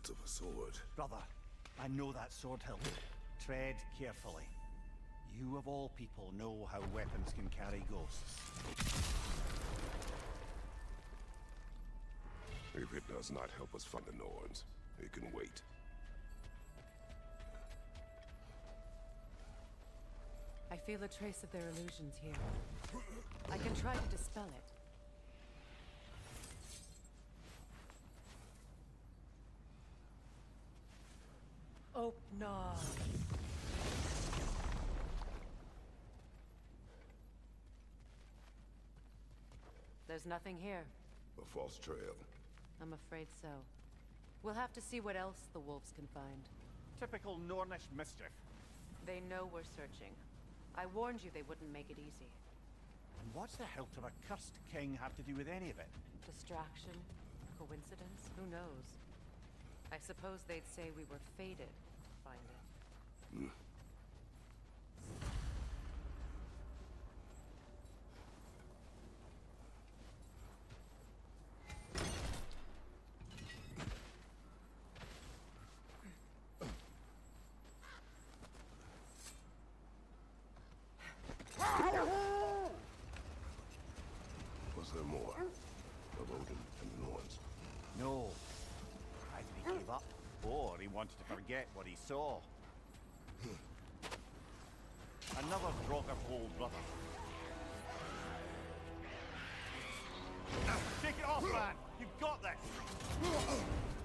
Of a sword. Brother, I know that sword hilt. Tread carefully. You of all people know how weapons can carry ghosts. If it does not help us find the Norns, it can wait. I feel a trace of their illusions here. I can try to dispel it. Oh, no. There's nothing here. A false trail. I'm afraid so. We'll have to see what else the wolves can find. Typical Nornish mischief. They know we're searching. I warned you they wouldn't make it easy. And what's the hilt of a cursed king have to do with any of it? Distraction? Coincidence? Who knows? I suppose they'd say we were fated to find it. Was there more? before he wanted to forget what he saw. Another Draugr brother. Take it off, man! You've got this!